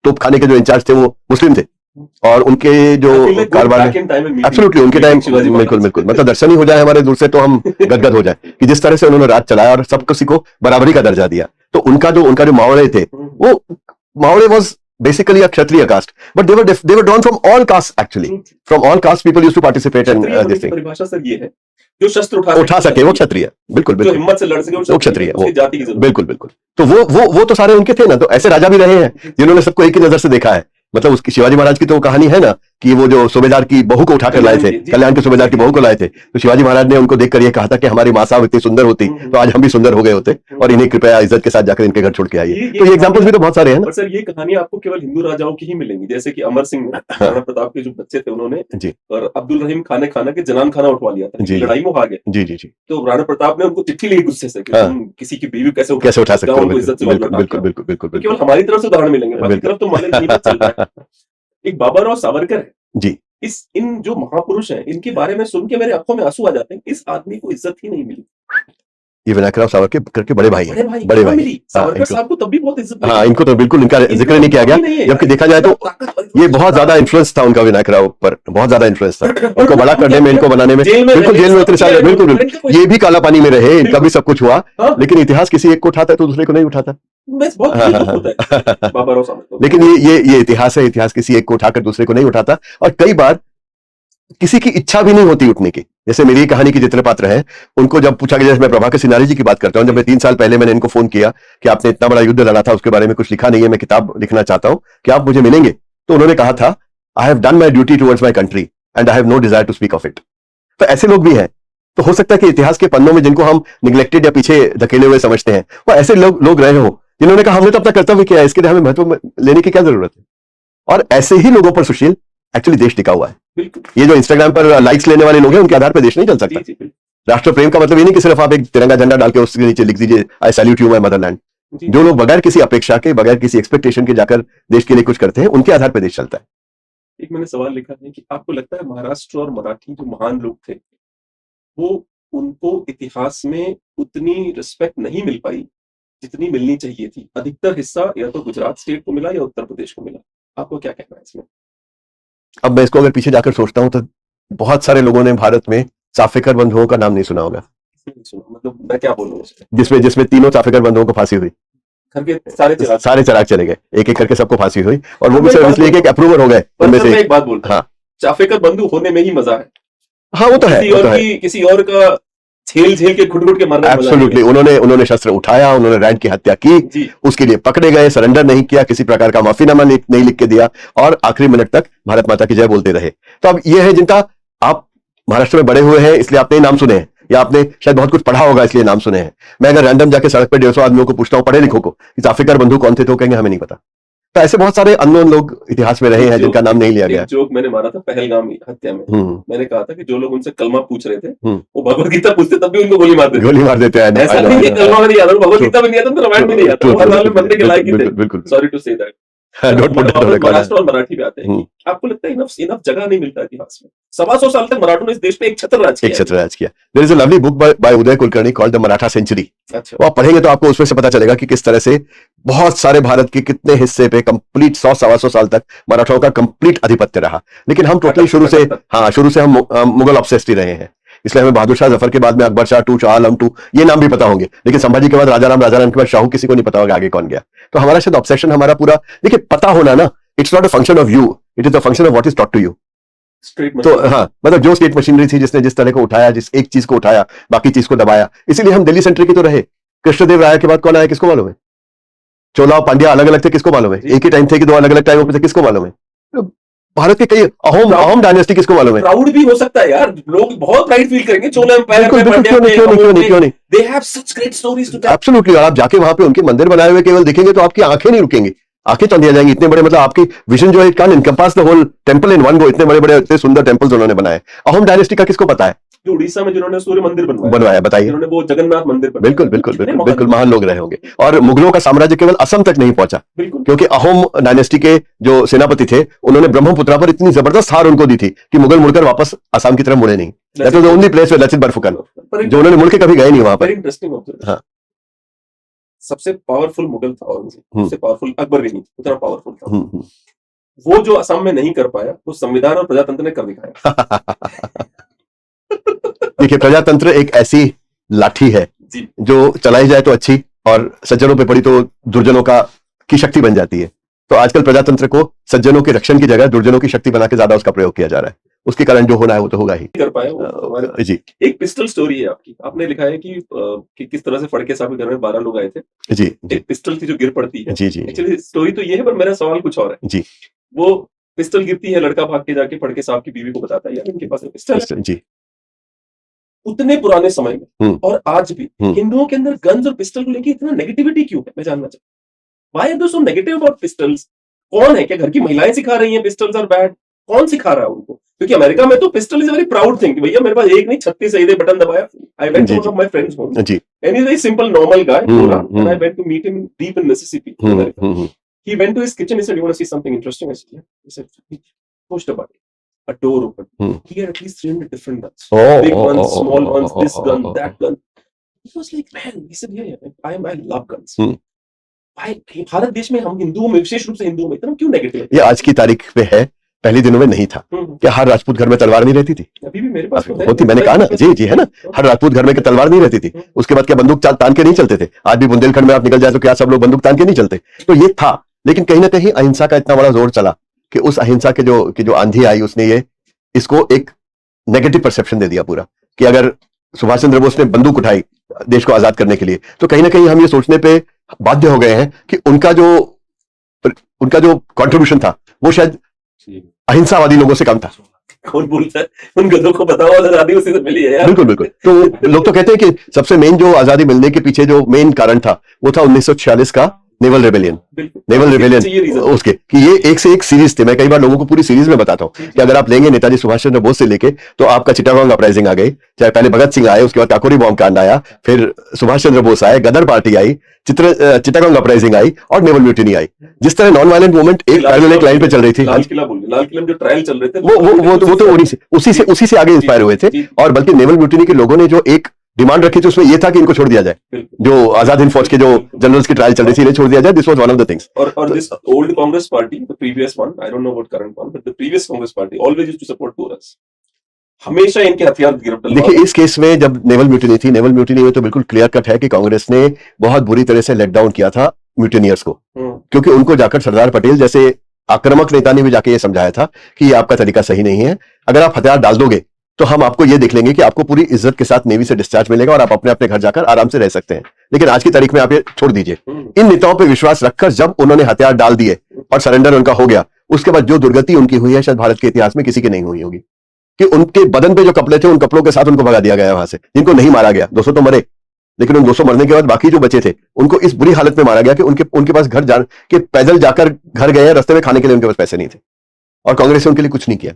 तोपखाने के जो इंचार्ज थे वो मुस्लिम थे, और उनके जो कारवार एब्सोल्युटली उनके टाइम बिल्कुल मतलब दर्शन ही हो जाए हमारे दूर से तो हम गदगद हो जाए कि जिस तरह से उन्होंने राज चलाया और सब किसी को बराबरी का दर्जा दिया। तो उनका जो मावड़े थे, वो Mawde was basically a Kshatriya caste, but they were drawn from all castes actually. From all castes people used to participate in this thing. परिभाषा सर ये है जो शस्त्र उठा सके वो क्षत्रिय, बिल्कुल जो हिम्मत से लड़ सके वो क्षत्रिय, उसकी जाति की जरूरत। बिल्कुल। तो वो तो सारे उनके थे ना। तो ऐसे राजा भी रहे हैं जिन्होंने सबको एक ही नजर से देखा है। मतलब उसकी शिवाजी महाराज की तो कहानी है ना कि वो जो सूबेदार की बहू को उठाकर लाए थे, कल्याण के सूबेदार की बहू को लाए थे, तो शिवाजी महाराज ने उनको देखकर ये कहा था कि हमारी माँ साहब इतनी सुंदर होती तो आज हम भी सुंदर हो गए होते, और इन्हें कृपया इज्जत के साथ जाकर इनके घर छोड़ के आइए। तो ये एग्जांपल्स भी तो बहुत सारे हैं ना। और सर ये कहानी आपको केवल हिंदू राजाओं की ही मिलेंगी, जैसे कि अमर सिंह राणा प्रताप के जो बच्चे थे उन्होंने जी और अब्दुल रहीम खाना के जनान खाना उठवा लिया था, जी, लड़ाई में हार गए। जी तो राणा प्रताप ने उनको चिट्ठी लिखी गुस्से से कि हाँ। तुम किसी की बीवी कैसे उठा सकते हो, उनको इज्जत से लौटा के आओ। बिल्कुल केवल हमारी तरफ से उदाहरण मिलेंगे, बाकी तरफ तो मान नहीं चल रहा है। एक बाबा राव सावरकर है जी, इन जो महापुरुष हैं इनके बारे में सुन के मेरे आंखों में आंसू आ जाते हैं। इस आदमी को इज्जत ही नहीं मिली। ये विनायक राव सावरकर के बड़े भाई हैं, बड़े भाई मिली। सावरकर साहब को तब भी बहुत इज्जत मिली। हाँ, इनको तो बिल्कुल इनका जिक्र नहीं किया गया, जबकि देखा जाए तो ये बहुत ज्यादा इन्फ्लुएंस था उनका विनायक राव पर, बहुत ज्यादा इन्फ्लुएंस था उनको बड़ा करने में, इनको बनाने में। बिल्कुल जेल में इतने सारे, बिल्कुल ये भी काला पानी में रहे, इनका भी सब कुछ हुआ, लेकिन इतिहास किसी एक को उठाता है तो दूसरे को नहीं उठाता। बाबा राव सावरकर। लेकिन ये इतिहास है, इतिहास किसी एक को उठाकर दूसरे को नहीं उठाता, और कई बार किसी की इच्छा भी नहीं होती उठने की। जैसे मेरी कहानी के जितने पात्र हैं उनको जब पूछा गया, जैसे मैं प्रभाकर सिन्हारी जी की बात करता हूं, जब मैं 3 साल पहले मैंने इनको फोन किया कि आपने इतना बड़ा युद्ध लड़ा था उसके बारे में कुछ लिखा नहीं है, मैं किताब लिखना चाहता हूं, क्या आप मुझे मिलेंगे? तो उन्होंने कहा था, I have done my duty towards my country and I have no desire to speak of it. तो ऐसे लोग भी हैं। तो हो सकता है कि इतिहास के पन्नों में जिनको हम निग्लेक्टेड या पीछे धकेले हुए समझते हैं, वो ऐसे लोग रहे हो जिन्होंने कहा हमने तो अपना कर्तव्य किया है, इसके लिए हमें महत्व लेने की क्या जरूरत है। और ऐसे ही लोगों पर सुशील एक्चुअली देश टिका हुआ है। ये जो इंस्टाग्राम पर लाइक्स लेने वाले लोग हैं उनके आधार पर देश नहीं चल सकता। राष्ट्र प्रेम का मतलब ये नहीं कि सिर्फ आप एक तिरंगा झंडा डाल के उसके नीचे लिख दीजिए आई सैल्यूट यू माय मदरलैंड। जो लोग बगैर किसी अपेक्षा के, बगैर किसी एक्सपेक्टेशन के जाकर देश के लिए कुछ करते हैं, उनके आधार पर देश चलता है। एक मैंने सवाल लिखा है कि आपको लगता है महाराष्ट्र और मराठी जो महान लोग थे वो उनको इतिहास में उतनी रिस्पेक्ट नहीं मिल पाई जितनी मिलनी चाहिए थी? अधिकतर हिस्सा या तो गुजरात स्टेट को मिला या उत्तर प्रदेश को मिला। आपको क्या कहना है इसमें? अब मैं इसको अगर पीछे जाकर सोचता हूं तो बहुत सारे लोगों ने भारत में चाफेकर बंधुओं का नाम नहीं सुना होगा। मतलब मैं क्या बोलूं उसमें? जिसमें तीनों चाफेकर बंधुओं को फांसी हुई, घर के सारे चिराग चले गए, एक एक करके सबको फांसी हुई, और वो भी सिर्फ इसलिए कि अप्रूवर हो गए उनमें से। एक बात बोलता, हाँ, चाफेकर बंधु होने में ही मजा है। हाँ वो तो है, किसी और का झेल के घुट के मरने एब्सोल्युटली, उन्होंने शस्त्र उठाया, उन्होंने रैंड की हत्या की, उसके लिए पकड़े गए, सरेंडर नहीं किया, किसी प्रकार का माफीनामा नहीं लिख के दिया और आखिरी मिनट तक भारत माता की जय बोलते रहे। तो अब ये है जिनका आप महाराष्ट्र में बड़े हुए हैं इसलिए आपने नाम सुने हैं, या आपने शायद बहुत कुछ पढ़ा होगा इसलिए नाम सुने हैं। मैं अगर रैंडम जाके सड़क पर 150 आदमियों को पूछता हूं पढ़े लिखों को कि जाफिकर बंधु कौन थे, तो कहेंगे हमें नहीं पता। तो ऐसे बहुत सारे अननोन लोग इतिहास में रहे हैं जिनका नाम नहीं लिया गया। जोक मैंने मारा था पहलगाम हत्या में, मैंने कहा था कि जो लोग उनसे कलमा पूछ रहे थे वो भगवत गीता पूछते तब भी उनको गोली मार देते हैं। ऐसा नहीं है कलमा में नहीं आता, भगवत गीता में नहीं आता, तो रामायण में नहीं आता, हर हाल में बनने के लायक ही थे। बिल्कुल, sorry to say that. Maharashtra और मराठी पे आते हैं कि आपको लगता है इनफ जगह नहीं मिलता इतिहास में? 125 साल तक मराठों ने इस देश पे एक छत्र राज किया। There is a lovely book by Uday Kulkarni called the Maratha century. वो आप पढ़ेंगे तो आपको उसमें से पता चलेगा कि किस तरह से बहुत सारे भारत के कितने हिस्से पे कंप्लीट 100-125 साल तक मराठाओं का कंप्लीट आधिपत्य रहा। लेकिन हम टोटली शुरू से हम मुगल ऑब्सेस्ड ही रहे हैं, इसलिए हमें बहादुर शाह जफर के बाद में अकबर शाह टू, शाह आलम टू, ये नाम भी पता होंगे, लेकिन संभाजी के बाद राजाराम के बाद शाहू, किसी को नहीं पता होगा आगे कौन गया। तो हमारा शायद ऑब्सेशन हमारा पूरा, देखिए पता होना ना, it's not a function of you, it is a function of what is taught to you. तो हाँ, मतलब जो स्टेट मशीनरी थी जिसने जिस तरह को उठाया, जिस एक चीज को उठाया बाकी चीज को दबाया, इसीलिए हम दिल्ली सेंट्रिक ही तो रहे। कृष्णदेव राय के बाद कौन आया किसको मालूम है? चोला और पांड्या अलग अलग थे, किसको मालूम है? एक ही टाइम थे कि दो अलग अलग टाइमों पे थे, किसको मालूम है? भारत के कई अहोम डायनेस्टी, किसको मालूम है? प्राउड भी हो सकता है यार, लोग बहुत प्राइड फील करेंगे चोला एम्पायर क्यों नहीं। They have such great stories to tell. Absolutely, और आप जाके वहां पे उनके मंदिर बनाए हुए केवल दिखेंगे तो आपकी आंखें नहीं रुकेंगी, आंखें चंद जाएंगी। इतने बड़े, मतलब आपकी विजन जो है, it can encompass the whole temple in one go. इतने बड़े इतने सुंदर टेंपल्स उन्होंने बनाए। अहोम डायनेस्टी का किसको पता है? जो उड़ीसा में जिन्होंने सूर्य मंदिर बनवाया, बताइए। जिन्होंने वो जगन्नाथ मंदिर बनवाया, बिल्कुल महान लोग रहे होंगे। और मुगलों का साम्राज्य केवल असम तक नहीं पहुंचा, क्योंकि अहोम डायनेस्टी के जो सेनापति थे उन्होंने ब्रह्मपुत्रा पर इतनी जबरदस्त हार उनको दी थी कि मुगल मुड़कर वापस असम की तरफ मुड़े नहीं। That was the only place where Lachit Barphukan, जो उन्होंने मुड़ के कभी गए नहीं वहां पर। Interesting observation. सबसे पावरफुल मुगल था औरंगजेब, सबसे पावरफुल अकबर भी नहीं, उतना पावरफुल था। वो जो असम में नहीं कर पाया, वो संविधान और प्रजातंत्र ने कर दिखाया। देखिए, प्रजातंत्र एक ऐसी लाठी है जो चलाई जाए तो अच्छी, और सज्जनों पे पड़ी तो दुर्जनों की शक्ति बन जाती है। तो आजकल प्रजातंत्र को सज्जनों के रक्षण की जगह दुर्जनों की शक्ति बना के ज्यादा उसका प्रयोग किया जा रहा है। उसके कारण जो होना है वो तो होगा ही। कर पाए जी। एक पिस्टल स्टोरी है आपकी, आपने लिखा है कि किस तरह से फड़के साहब के घर में 12 लोग आए थे जी। एक पिस्टल थी जो गिर पड़ती है। जी। एक्चुअली स्टोरी तो ये है, पर मेरा सवाल कुछ और है जी। वो पिस्टल गिरती है, लड़का भाग के जाके फड़के साहब की बीवी को बताता है यार इनके पास पिस्टल है। जी। उतने पुराने समय में और आज भी हिंदुओं के अंदर गन्स और पिस्टल को लेकर इतना नेगेटिविटी क्यों है? मैं जानना चाहता हूं, why are they so negative about pistols? कौन है? क्या घर की महिलाएं सिखा रही हैं पिस्टल्स आर बैड? कौन सिखा रहा है उनको? क्योंकि अमेरिका में तो pistol is very proud thing, भैया मेरे पास एक नहीं 36 सही बटन दबाया। I went to one of my friends home and he is very simple normal guy, and I went to meet him deep in Mississippi. He went to his kitchen, he said, "You want to see something interesting?" I said, "Yeah." He said, he pushed a button. A door opened. He had at least 300 different guns. Big ones, small ones, this gun, that gun. He was like, man, he said, yeah, I love guns. भाई भारत देश में हम हिंदुओं में, विशेष रूप से हिंदुओं में इतना क्यों नेगेटिव? ये आज की तारीख में है, पहले दिनों में नहीं था। क्या हर राजपूत घर में तलवार नहीं रहती थी? अभी भी मेरे पास होती, मैंने कहा ना, जी है ना, हर राजपूत घर में तलवार नहीं रहती थी। उसके बाद क्या बंदूक तान के नहीं चलते थे? आज भी बुंदेलखंड में आप निकल जाए तो क्या सब लोग बंदूक तान के नहीं चलते? तो ये था, लेकिन कहीं ना कहीं अहिंसा का इतना बड़ा जोर चला कि उस अहिंसा के जो आंधी आई, उसने इसको एक नेगेटिव परसेप्शन दे दिया पूरा, कि अगर सुभाष चंद्र बोस ने बंदूक उठाई देश को आजाद करने के लिए, तो कहीं ना कहीं हम ये सोचने पे बाध्य हो गए हैं कि उनका जो कंट्रीब्यूशन था वो शायद अहिंसावादी लोगों से कम था। कौन बोलता है? उन गधों को बताओ आजादी उसी से मिली है यार। बिल्कुल। तो लोग तो कहते हैं कि सबसे मेन जो आजादी मिलने के पीछे जो मेन कारण था वो था 1946 का नेवल रेबेलियन उसके, कि ये एक से एक सीरीज थे। मैं कई बार लोगों को पूरी सीरीज में बताता हूँ कि अगर आप लेंगे नेताजी सुभाष चंद्र बोस से लेके, तो आपका चिटागोंग अपराइजिंग आ गई, चाहे पहले भगत सिंह आए, उसके बाद काकोरी बॉम्ब कांड आया, फिर सुभाष चंद्र बोस आए, गदर पार्टी आई, चिटागोंग अपराइजिंग आई और नेवल म्यूटिनी आई। जिस तरह नॉन वायलेंट मूवमेंट एक पैरेलल एक लाइन पे चल रही थी, लाल किला में जो ट्रायल चल रहे थे वो तो उसी से आगे इंस्पायर हुए थे। और बल्कि नेवल म्यूटिनी के लोगों ने जो एक डिमांड रखी थी उसमें ये था कि इनको छोड़ दिया जाए, जो आजाद हिंद फौज के जो जनरल्स की ट्रायल चल रही थी इन्हें छोड़ दिया जाए। This was one of the things. और this old Congress party, the previous one, I don't know what current one, but the previous Congress party always used to support tourist. हमेशा इनके हथियार गिरफ्त। देखिए, इस केस में जब नेवल म्यूटिनी थी, नेवल म्यूटिनी में तो बिल्कुल क्लियर कट है कि कांग्रेस ने बहुत बुरी तरह से लेट डाउन किया था म्यूटिनियर्स को, क्योंकि उनको जाकर सरदार पटेल जैसे आक्रामक नेता ने भी जाके ये समझाया था कि ये आपका तरीका सही नहीं है। अगर आप हथियार डाल दोगे तो हम आपको ये देख लेंगे कि आपको पूरी इज्जत के साथ नेवी से डिस्चार्ज मिलेगा और आप अपने अपने घर जाकर आराम से रह सकते हैं। लेकिन आज की तारीख में आप ये छोड़ दीजिए। इन नेताओं पर विश्वास रखकर जब उन्होंने हथियार डाल दिए और सरेंडर उनका हो गया, उसके बाद जो दुर्गति उनकी हुई है शायद भारत के इतिहास में किसी की नहीं हुई होगी, कि उनके बदन पे जो कपड़े थे उन कपड़ों के साथ उनको भगा दिया गया वहां से। जिनको नहीं मारा गया, 200 तो मरे, लेकिन उन 200 मरने के बाद बाकी जो बचे थे उनको इस बुरी हालत में मारा गया कि उनके पास घर जान के पैदल जाकर घर गए, रास्ते में खाने के लिए उनके पास पैसे नहीं थे, और कांग्रेस ने उनके लिए कुछ नहीं किया।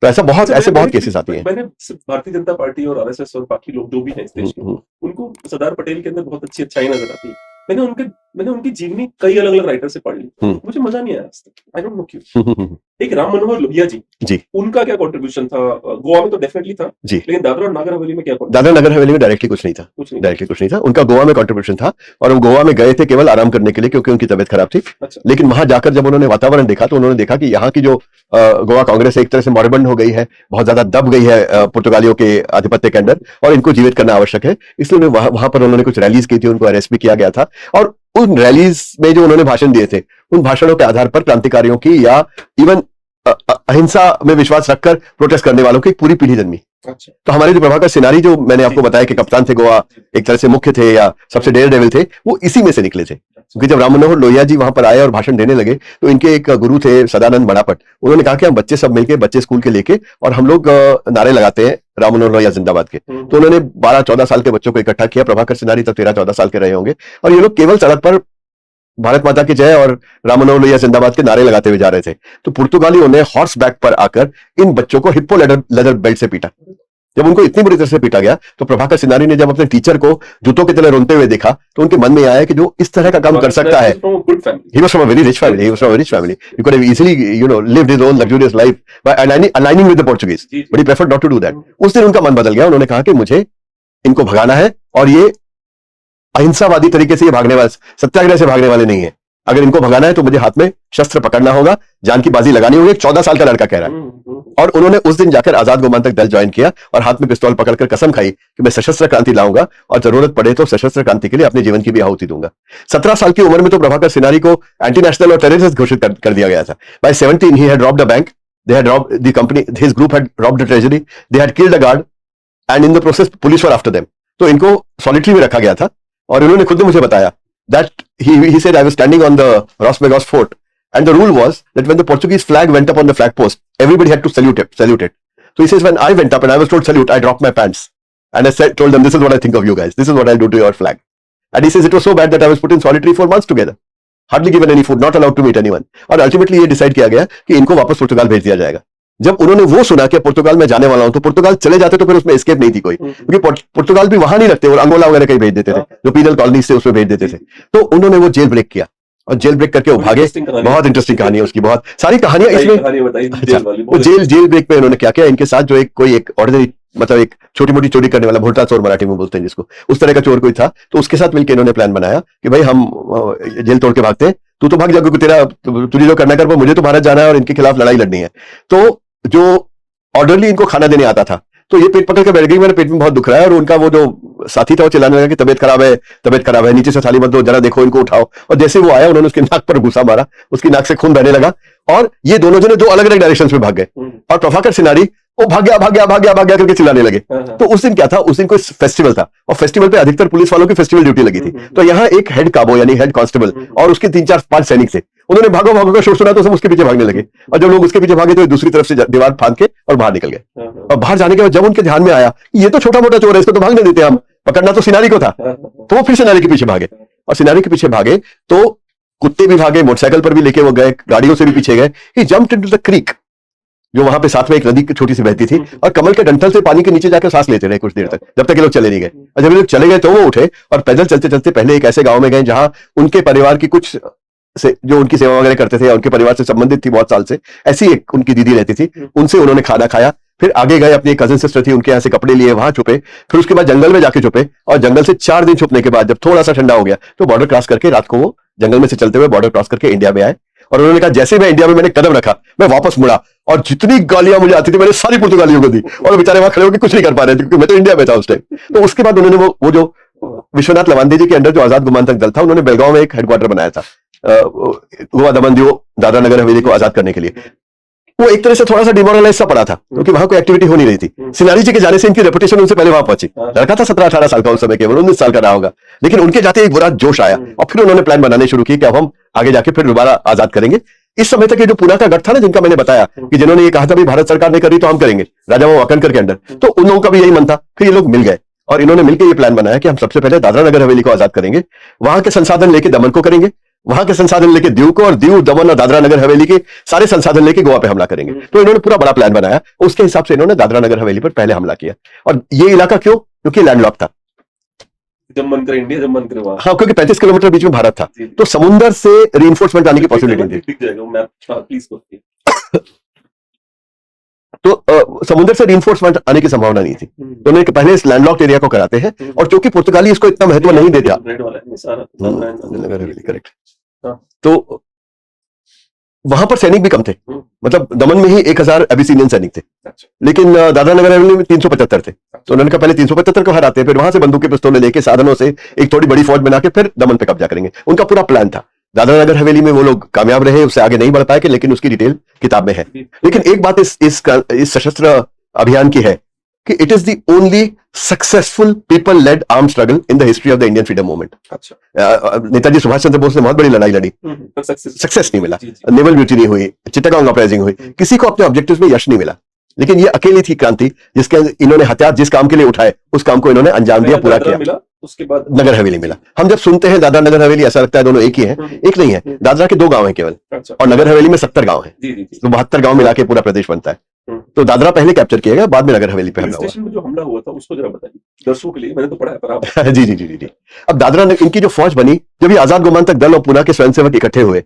तो ऐसे बहुत केसेस आती हैं। मैंने भारतीय जनता पार्टी और आरएसएस और बाकी लोग जो भी हैं इस देश में, उनको सरदार पटेल के अंदर बहुत अच्छी अच्छाई नजर आती है। मैंने उनकी जीवनी कई अलग अलग राइटर से पढ़ ली, मुझे मजा नहीं आया आज तक। आई डोंट नो क्यों। एक राम मनोहर लोहिया जी, उनका क्या कंट्रीब्यूशन था? गोवा में तो डेफिनेटली था जी, लेकिन दादरा और नगर हवेली में क्या? दादरा नगर हवेली में डायरेक्टली कुछ नहीं था, उनका गोवा में कंट्रीब्यूशन था, और वो गोवा में गए थे केवल आराम करने के लिए क्योंकि उनकी तबीयत खराब थी। अच्छा। लेकिन वहां जाकर जब उन्होंने वातावरण देखा तो उन्होंने देखा कि यहाँ की जो गोवा कांग्रेस एक तरह से मॉर्बेंड हो गई है, बहुत ज्यादा दब गई है पुर्तगालियों के आधिपत्य के अंदर, और इनको जीवित करना आवश्यक है। इसलिए वहां पर उन्होंने कुछ रैलीज की थी, उनको अरेस्ट भी किया गया था, और उन रैलीज में जो उन्होंने भाषण दिए थे, उन भाषणों के आधार पर क्रांतिकारियों की या इवन अहिंसा में विश्वास रखकर प्रोटेस्ट करने वालों की एक पूरी पीढ़ी जन्मी। अच्छा। तो हमारे जो प्रभाकर सिनारी, जो मैंने आपको बताया कि कप्तान थे गोवा, एक तरह से मुख्य थे या सबसे डेयर डेविल थे, वो इसी में से निकले थे। क्योंकि जब राम मनोहर लोहिया जी वहां पर आए और भाषण देने लगे तो इनके एक गुरु थे सदानंद मड़ापट, उन्होंने कहा कि हम बच्चे सब मिलके, बच्चे स्कूल के लेके, और हम लोग नारे लगाते हैं राम मनोहर लोहिया जिंदाबाद के। तो उन्होंने 12-14 साल के बच्चों को इकट्ठा किया। प्रभाकर सिनारी तब 13-14 साल के रहे होंगे, और ये लोग केवल सड़क पर भारत माता की जय और राम मनोहर लोहिया जिंदाबाद के नारे लगाते हुए जा रहे थे। तो पुर्तगालियों ने हॉर्स बैक पर आकर इन बच्चों को हिप्पो लेदर बेल्ट से पीटा। जब उनको इतनी बुरी तरह से पीटा गया तो प्रभाकर सिनारी ने जब अपने टीचर को जूतों की तरह रोते हुए देखा तो उनके मन में आया कि जो इस तरह का काम कर सकता है, he was from a very rich family, he could have easily, lived his own luxurious life by aligning with the Portuguese, but he preferred not to do that. उस दिन उनका मन बदल गया, उन्होंने कहा कि मुझे इनको भगाना है, और ये अहिंसावादी तरीके से ये भागने वाले, सत्याग्रह से भागने वाले नहीं है। अगर इनको भगाना है तो मुझे हाथ में शस्त्र पकड़ना होगा, जान की बाजी लगानी होगी। एक 14 साल का लड़का कह रहा है। और उन्होंने उस दिन जाकर आजाद गोमांतक दल ज्वाइन किया और हाथ में पिस्तौल पकड़कर कसम खाई कि मैं सशस्त्र क्रांति लाऊंगा और जरूरत पड़े तो सशस्त्र क्रांति के लिए अपने जीवन की भी आहुति दूंगा। 17 साल की उम्र में तो प्रभाकर सिनारी को एंटी नेशनल और टेररिस्ट घोषित कर दिया गया था। By 17 he had robbed a bank, they had robbed the company, his group had robbed the treasury, they had killed a guard, and in the process police were after them. तो इनको solitary में रखा गया था, और इन्होंने खुद ने मुझे बताया that he said I was standing on the Ros Bagos fort and the rule was that when the Portuguese flag went up on the flag post, everybody had to salute it. So he says when I went up and I was told salute, I dropped my pants and I told them this is what I think of you guys, this is what I'll do to your flag. And he says it was so bad that I was put in solitary for months together, hardly given any food, not allowed to meet anyone. और ultimately ये decide किया गया कि इनको वापस पुर्तगाल भेज दिया जाएगा। जब उन्होंने वो सुना कि पुर्तगाल में जाने वाला हूं, तो पुर्तगाल चले जाते तो फिर उसमें एस्केप नहीं थी कोई, क्योंकि पुर्तगाल भी वहां नहीं रखते, और अंगोला वगैरह कहीं भेज देते थे, जो पीनल कॉलोनीज से उसमें भेज देते थे। तो उन्होंने वो जेल ब्रेक किया, और जेल ब्रेक करके वो भागे। बहुत इंटरेस्टिंग कहानी है उसकी, बहुत सारी कहानियां इसमें। वो जेल ब्रेक में उन्होंने क्या किया, इनके साथ जो कोई एक ऑर्डिनरी, मतलब एक छोटी मोटी चोरी करने वाला, भोटा चोर मराठी में बोलते हैं जिसको, उस तरह का चोर कोई था, तो उसके साथ मिलकर इन्होंने प्लान बनाया कि भाई हम जेल तोड़ के भागते हैं, तू तो भाग जा, क्योंकि तुझे जो करना कर, वो मुझे तो भारत जाना है और इनके खिलाफ लड़ाई लड़नी है। तो जो ऑर्डरली इनको खाना देने आता था, तो ये पेट पकड़ के बैठ गई, मेरे पेट में बहुत दुख रहा है, और उनका वो जो साथी था वो चिल्लाने लगा कि तबीयत खराब है, नीचे से थाली मत दो, जरा देखो इनको उठाओ। और जैसे वो आया उन्होंने उसके नाक पर घुसा मारा, उसकी नाक से खून बहने लगा, और ये दोनों जने दो अलग अलग डायरेक्शन में भाग गए, और प्रभाकर सिनारी वो भाग गया करके चिल्लाने लगे। तो उस दिन क्या था, उस दिन कोई फेस्टिवल था, और फेस्टिवल पे अधिकतर पुलिस वालों की फेस्टिवल ड्यूटी लगी थी। तो यहाँ एक हेड काबो यानी हेड कांस्टेबल और उसके 3-4-5 सैनिक थे, उन्होंने भागो का शोर सुना तो सब उसके पीछे भागने लगे, और जब लोग उसके पीछे भागे तो दूसरी तरफ से दीवार फांद के और बाहर निकल गए। और बाहर जाने के बाद जब उनके ध्यान में आया ये तो छोटा मोटा चोर है, इसको तो भागने देते हम, पकड़ना तो सिनारी को था, तो वो फिर सिनारी के पीछे भागे, और सिनारी के पीछे भागे तो कुत्ते भी भागे, मोटरसाइकिल पर भी लेके वो गए, गाड़ियों से भी पीछे गए। ही जंप्ड इनटू द क्रीक, जो वहां पे साथ में एक नदी छोटी सी बहती थी, और कमल के डंठल से पानी के नीचे जाकर सांस लेते रहे कुछ देर तक, जब तक ये लोग चले नहीं गए। और जब ये लोग चले गए तो वो उठे और पैदल चलते चलते पहले एक ऐसे गांव में गए जहां उनके परिवार की कुछ से जो उनकी सेवा वगैरह करते थे, उनके परिवार से संबंधित थी बहुत साल से, ऐसी एक उनकी दीदी रहती थी, उनसे उन्होंने खाना खाया। फिर आगे गए, अपनी कजिन सिस्टर थी उनके यहाँ से कपड़े लिए, वहां छुपे। फिर उसके बाद जंगल में जाके छुपे, और जंगल से 4 दिन छुपने के बाद जब थोड़ा सा ठंडा हो गया तो बॉर्डर क्रॉस करके रात को वो जंगल में से चलते हुए बॉर्डर क्रॉस करके इंडिया में आए। और उन्होंने कहा जैसे मैं इंडिया में मैंने कदम रखा, मैं वापस मुड़ा, और जितनी गालियां मुझे आती थी मैंने सारी पुर्तगालियों को दी, और बेचारे वहां खड़े होकर कुछ नहीं कर पा रहे थे क्योंकि मैं तो इंडिया में था उस टाइम। तो उसके बाद उन्होंने वो जो विश्वनाथ लवांदे जी के अंडर जो आजाद गोमांतक दल था, उन्होंने बेलगांव में एक हेडक्वार्टर बनाया था, गोवा दमन दीव दादरा नगर हवेली को आजाद करने के लिए। वो एक तरह से थोड़ा सा डिमोरलाइज सा पड़ा था क्योंकि वहां कोई एक्टिविटी हो नहीं रही थी। सिनारी जी के जाने से इनकी रेपुटेशन उनसे पहले वहां पहुंची। लड़का था 17-18 साल का उस समय, केवल 19 साल का रहा होगा, लेकिन उनके जाते एक बुरा जोश आया और फिर उन्होंने प्लान बनाने शुरू किए कि अब हम आगे जाके फिर दोबारा आजाद करेंगे। इस समय तक ये जो पूना का गढ़ था ना, जिनका मैंने बताया कि जिन्होंने ये कहा था भी भारत सरकार नहीं कर रही तो हम करेंगे, राजा वो वाकनकर के अंडर, तो उन लोगों का भी यही मन था। फिर ये लोग मिल गए और इन्होंने मिलकर ये प्लान बनाया कि हम सबसे पहले दादरा नगर हवेली को आजाद करेंगे, वहां के संसाधन लेके दमन को करेंगे, वहां के संसाधन लेके दीव को, और दीव, दमन और दादरा नगर हवेली के सारे संसाधन लेके गोवा पे हमला करेंगे। तो इन्होंने पूरा बड़ा प्लान बनाया, उसके हिसाब से इन्होंने दादरा नगर हवेली पर पहले हमला किया। और ये इलाका क्यों? क्योंकि लैंडलॉक था, जब मन करे इंडिया, जब मन करे वहां। हाँ, क्योंकि 35 किलोमीटर बीच में भारत था, तो समुद्र से रीइंफोर्समेंट आने की पॉसिबिलिटी थी। दिख जाएगा मैप, प्लीज। तो समुद्र से रीइंफोर्समेंट आने की संभावना नहीं थी, तो उन्होंने पहले इस लैंडलॉक्ड एरिया को कराते हैं। और चूंकि पुर्तगाली इसको इतना महत्व नहीं देता, करेक्ट, तो वहां पर सैनिक भी कम थे। मतलब दमन में ही 1000 एबिसिनियन सैनिक थे, लेकिन दादरा नगर हवेली में 375 थे। तो उन्होंने कहा पहले 375 को हराते हैं, फिर वहां से बंदूकें पिस्तौलें लेके साधनों से एक थोड़ी बड़ी फौज बना के फिर दमन पे कब्जा करेंगे। उनका पूरा प्लान था। दादरा नगर हवेली में वो लोग कामयाब रहे, उससे आगे नहीं बढ़ पाए, लेकिन उसकी डिटेल किताब में है। लेकिन एक बात इस सशस्त्र अभियान की है कि it is the only successful people led arm struggle in the history of the Indian freedom movement. Netaji Subhash Chandra Bose ने बहुत बड़ी लड़ाई लड़ी, सक्सेस नहीं मिला। नेवल म्यूटिनी हुई, चिट्टागोंग अपराइजिंग हुई, किसी को अपने ऑब्जेक्टिव्स में यश नहीं मिला। लेकिन ये अकेली थी क्रांति जिसके इन्होंने हथियार जिस काम के लिए उठाए उस काम को इन्होंने अंजाम दिया, पूरा किया। उसके बाद नगर हवेली मिला। हम जब सुनते हैं दादरा नगर हवेली, ऐसा लगता है दोनों एक ही हैं, एक नहीं है। दादरा के 2 गांव हैं केवल, और नगर हवेली में 70 गांव हैं, तो 72 गांव मिला के पूरा प्रदेश बनता है। तो दादरा पहले कैप्चर किया गया, बाद में नगर हवेली पे हमला हुआ। स्टेशन में जो हमला हुआ था उसको जरा बताइए दर्शकों के लिए, मैंने तो पढ़ा है पर आप। जी जी जी जी जी। अब दादरा ने इनकी जो फौज बनी, जब ये आजाद गोमांतक दल और पूना के स्वयंसेवक इकट्ठे हुए,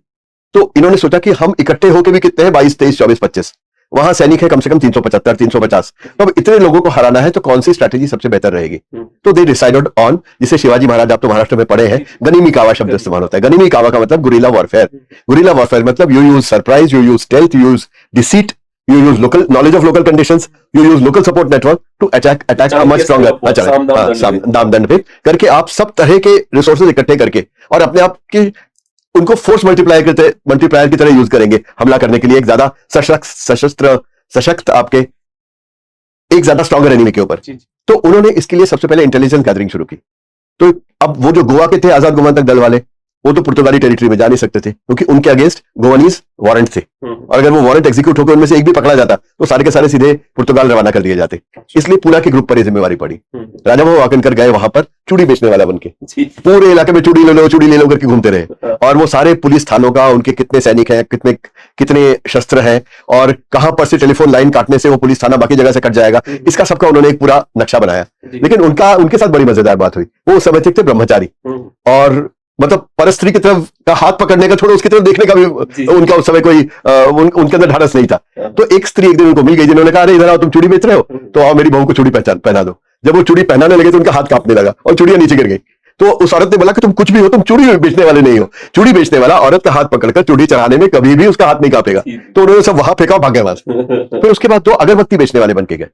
तो इन्होंने सोचा कि हम इकट्ठे होकर भी कितने हैं, 22, 23, 24, 25, वहां सैनिक है कम से कम 375, 350। तो अब इतने लोगों को हराना है तो कौन सी स्ट्रैटेजी सबसे बेहतर रहेगी? तो दे डिसाइडेड ऑन, जिसे शिवाजी महाराज, आप तो महाराष्ट्र में पढ़े हैं, गनीमी कावा शब्द इस्तेमाल होता है। गनीमी कावा का मतलब गुरिल्ला वॉरफेयर। गुरिल्ला वॉरफेयर मतलब you use surprise, you use stealth, you use deceit, you use local knowledge of local conditions, you use local support network to attack a much stronger। दाम दंड पे करके आप सब तरह के रिसोर्सेज इकट्ठे करके और अपने आप की उनको फोर्स मल्टीप्लायर की तरह यूज करेंगे हमला करने के लिए, एक ज्यादा सशक्त आपके एक ज्यादा स्ट्रॉन्गर एनिमी के ऊपर। तो उन्होंने इसके लिए सबसे पहले इंटेलिजेंस गैदरिंग शुरू की। तो अब वो जो गोवा के थे आजाद गोमांतक दल वाले, वो तो पुर्तगाली टेरिटरी में जा नहीं सकते थे क्योंकि उनके अगेंस्ट गोवानीज वारंट थे, और अगर वो वारंट एग्जीक्यूट होकर उनमें से एक भी पकड़ा जाता तो सारे के सारे सीधे पुर्तगाल रवाना कर दिए जाते। इसलिए पूरा के ग्रुप पर ये जिम्मेवारी पड़ी। राजा वो वाकनकर गए वहां पर चूड़ी बेचने वाला बनके, पूरे इलाके में चूड़ी ले लो करके घूमते रहे, और वो सारे पुलिस थानों का, उनके कितने सैनिक हैं, कितने शस्त्र हैं, और कहां पर से टेलीफोन लाइन काटने से वो पुलिस थाना बाकी जगह से कट जाएगा, इसका सबका उन्होंने एक पूरा नक्शा बनाया। लेकिन उनके साथ बड़ी मजेदार बात हुई, वो उस समय थे ब्रह्मचारी, और मतलब परस्त्री की तरफ का हाथ पकड़ने का छोड़ो, उसकी तरफ देखने का भी उनका उस समय कोई उनके अंदर ढाढ़स नहीं था। तो एक स्त्री एक दिन उनको मिल गई जिन्होंने कहा, अरे इधर आओ, तुम चूड़ी बेच रहे हो, तो आओ मेरी बहू को चूड़ी पहना दो। जब वो चूड़ी पहनाने लगे तो उनका हाथ कांपने लगा और चूड़ियां नीचे गिर गई। तो उस औरत ने बोला कि तुम कुछ भी हो, तुम चूड़ी बेचने वाले नहीं हो। चूड़ी बेचने वाला औरत का हाथ पकड़कर चूड़ी चढ़ाने में कभी भी उसका हाथ नहीं कांपेगा। तो उन्होंने सब वहां फेंका, भाग गए वहां से। फिर उसके बाद 2 अगरबत्ती बेचने वाले बन के गए,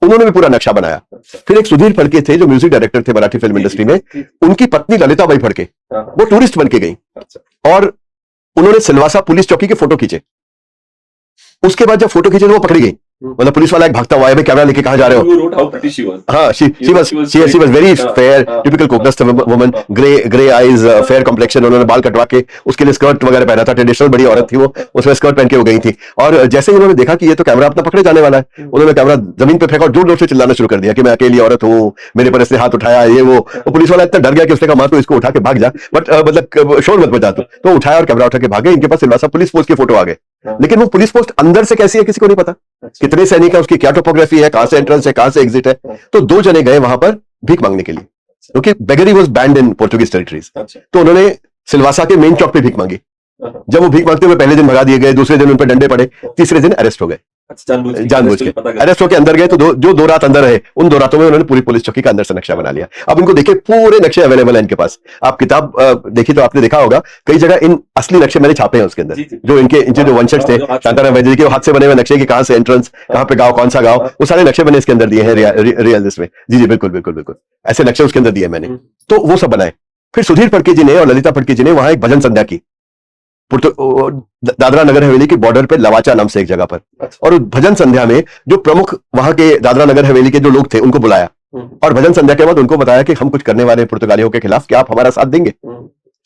उन्होंने भी पूरा नक्शा बनाया। फिर एक सुधीर फड़के थे जो म्यूजिक डायरेक्टर थे मराठी फिल्म इंडस्ट्री में, उनकी पत्नी ललिताबाई फड़के वो टूरिस्ट बन के गई, और उन्होंने सिलवासा पुलिस चौकी के फोटो खींचे। उसके बाद जब फोटो खींचे तो वो पकड़ी गई, मतलब पुलिस वाला एक भागता हुआ है, कैमरा लेके कहां जा रहे हो? हाँ, she was very fair, typical Kokanastha woman, grey eyes, fair complexion। उन्होंने बाल कटवा के उसके लिए स्कर्ट वगैरह पहना था, ट्रेडिशनल बड़ी औरत थी वो, उसमें स्कर्ट पहन के वो गई थी। और जैसे ही उन्होंने देखा कि ये तो कैमरा अपना पकड़े जाने वाला है, उन्होंने कैमरा जमीन पे फेंका और जोर जोर से चिल्लाना शुरू कर दिया कि मैं अकेली औरत हूँ, मेरे पर इसने हाथ उठाया, ये वो पुलिस वाला इतना डर गया कि उसने कहा मां तो इसको उठा के भाग जा, बट मतलब शोर मत बजा। तो उठाया और कैमरा उठा के भागे। इनके पास सिलवासा पुलिस पोस्ट के फोटो आ गए, लेकिन वो पुलिस पोस्ट अंदर से कैसी है किसी को नहीं पता, कितने सैनिक है, उसकी क्या टोपोग्राफी है, कहां से एंट्रेंस है, कहां से एग्जिट है। तो 2 जने गए वहां पर भीख मांगने के लिए, क्योंकि beggary was band in Portuguese territories. तो उन्होंने सिलवासा के मेन चौक पे भीख मांगी। जब वो भीख मांगते हुए पहले दिन भगा दिए गए, दूसरे दिन उन पर डंडे पड़े, तीसरे दिन अरेस्ट हो गए। जानबूझ के अरेस्ट होकर अंदर गए। तो जो 2 रात अंदर रहे, उन 2 रातों में उन्होंने पूरी पुलिस चौकी का अंदर से नक्शा बना लिया। अब इनको देखिए, पूरे नक्शे अवेलेबल है इनके पास। आप किताब देखिए तो आपने देखा होगा, कई जगह इन असली नक्शे मैंने छापे हैं उसके अंदर, जो इनके जो वंशज थे शांताराम वैद्य के हाथ से बने हुए नक्शे कि कहां से एंट्रेंस, कहां पे गांव, कौन सा गांव, वो सारे नक्शे मैंने इसके अंदर दिए हैं रियल इसमें। जी बिल्कुल ऐसे नक्शे उसके अंदर दिए मैंने, तो वो सब बनाए। फिर सुधीर फड़के जी ने और ललिता फड़के जी ने वहां एक भजन संध्या की, दादरा नगर हवेली की बॉर्डर पे लवाचा नाम से एक जगह पर, अच्छा। और भजन संध्या में जो प्रमुख वहां के दादरा नगर हवेली के जो लोग थे उनको बुलाया और भजन संध्या के बाद उनको बताया कि हम कुछ करने वाले हैं पुर्तगालियों के खिलाफ, क्या आप हमारा साथ देंगे?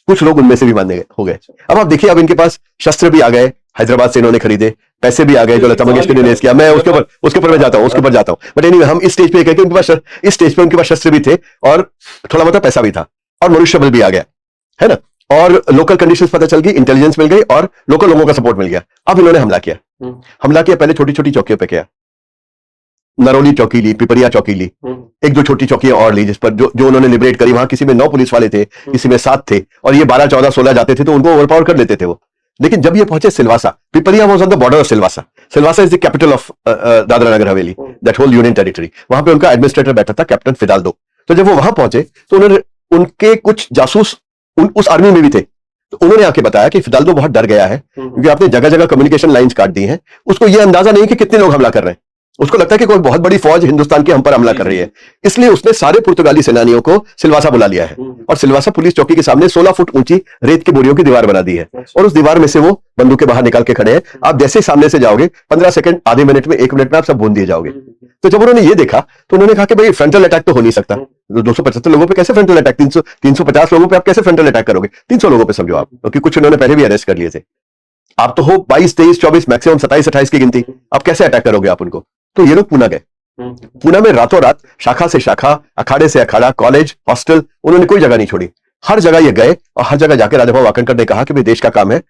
कुछ लोग उनमें से भी मानने हो गए। अब आप देखिए, अब इनके पास शस्त्र भी आ गए, हैदराबाद से इन्होंने खरीदे, पैसे भी आ गए जो लता मंगेशकर ने रिलीज किया। मैं उसके ऊपर मैं जाता हूँ बट एनीवे, हम इस स्टेज पे कहते हैं उनके पास इस स्टेज पे उनके पास शस्त्र भी थे और थोड़ा बहुत पैसा भी था और मनुष्यबल भी आ गया, है ना, और लोकल कंडीशंस पता चल गई, इंटेलिजेंस मिल गई और लोकल लोगों का सपोर्ट मिल गया। अब इन्होंने हमला किया पहले छोटी छोटी चौकियों पे किया, नरौली चौकी ली, पिपरिया चौकी ली, एक दो छोटी चौकियां और ली जिस पर जो उन्होंने लिबरेट करी। वहां किसी में 9 पुलिस वाले थे, किसी में 7 थे, और ये 12, 14, 16 जाते थे तो उनको ओवरपावर कर लेते थे वो। लेकिन जब ये पहुंचे Silvassa, Pipariya was on the border of Silvassa. Silvassa is the capital of Dadra Nagar Haveli, that whole union territory. वहां पे उनका एडमिनिस्ट्रेटर बैठा था, कैप्टन फिदाल्दो। तो जब वो वहां पहुंचे तो उन्होंने, उनके कुछ जासूस उस आर्मी में भी थे, तो उन्होंने आके बताया कि फिदाल्दो बहुत डर गया है क्योंकि आपने जगह जगह कम्युनिकेशन लाइंस काट दी हैं। उसको ये अंदाजा नहीं कि कितने लोग हमला कर रहे हैं, उसको लगता है कि कोई बहुत बड़ी फौज हिंदुस्तान की हम पर हमला कर रही है। इसलिए उसने सारे पुर्तगाली सेनानियों को सिलवासा बुला लिया है और सिलवासा पुलिस चौकी के सामने 16 फुट ऊंची रेत की बोरियों की दीवार बना दी है और उस दीवार में से वो बंदूकें बाहर निकाल के खड़े हैं। आप जैसे ही सामने से जाओगे 15 सेकंड, आधे मिनट में, 1 मिनट में आप सब भून दिए जाओगे। तो जब उन्होंने ये देखा तो उन्होंने कहा कि भाई फ्रंटल अटैक तो हो नहीं सकता, 275 लोगों पे कैसे फ्रंटल अटैक, 350 लोगों पे आप कैसे फ्रंटल अटैक करोगे? 300 लोगों पे समझो आप, क्योंकि कुछ उन्होंने पहले भी अरेस्ट कर लिए थे। आप तो हो 22, 23, 24, मैक्सिमम 27, 28 की गिनती, आप कैसे अटैक करोगे आप उनको? तो ये लोग पूना गए। पूना में रातों रात शाखा से शाखा, अखाड़े से अखाड़ा, कॉलेज, हॉस्टल, उन्होंने कोई जगह नहीं छोड़ी। हर जगह ये गए और हर जगह जाके राजा भाऊ वाकणकर ने कहा कि भाई देश का काम है,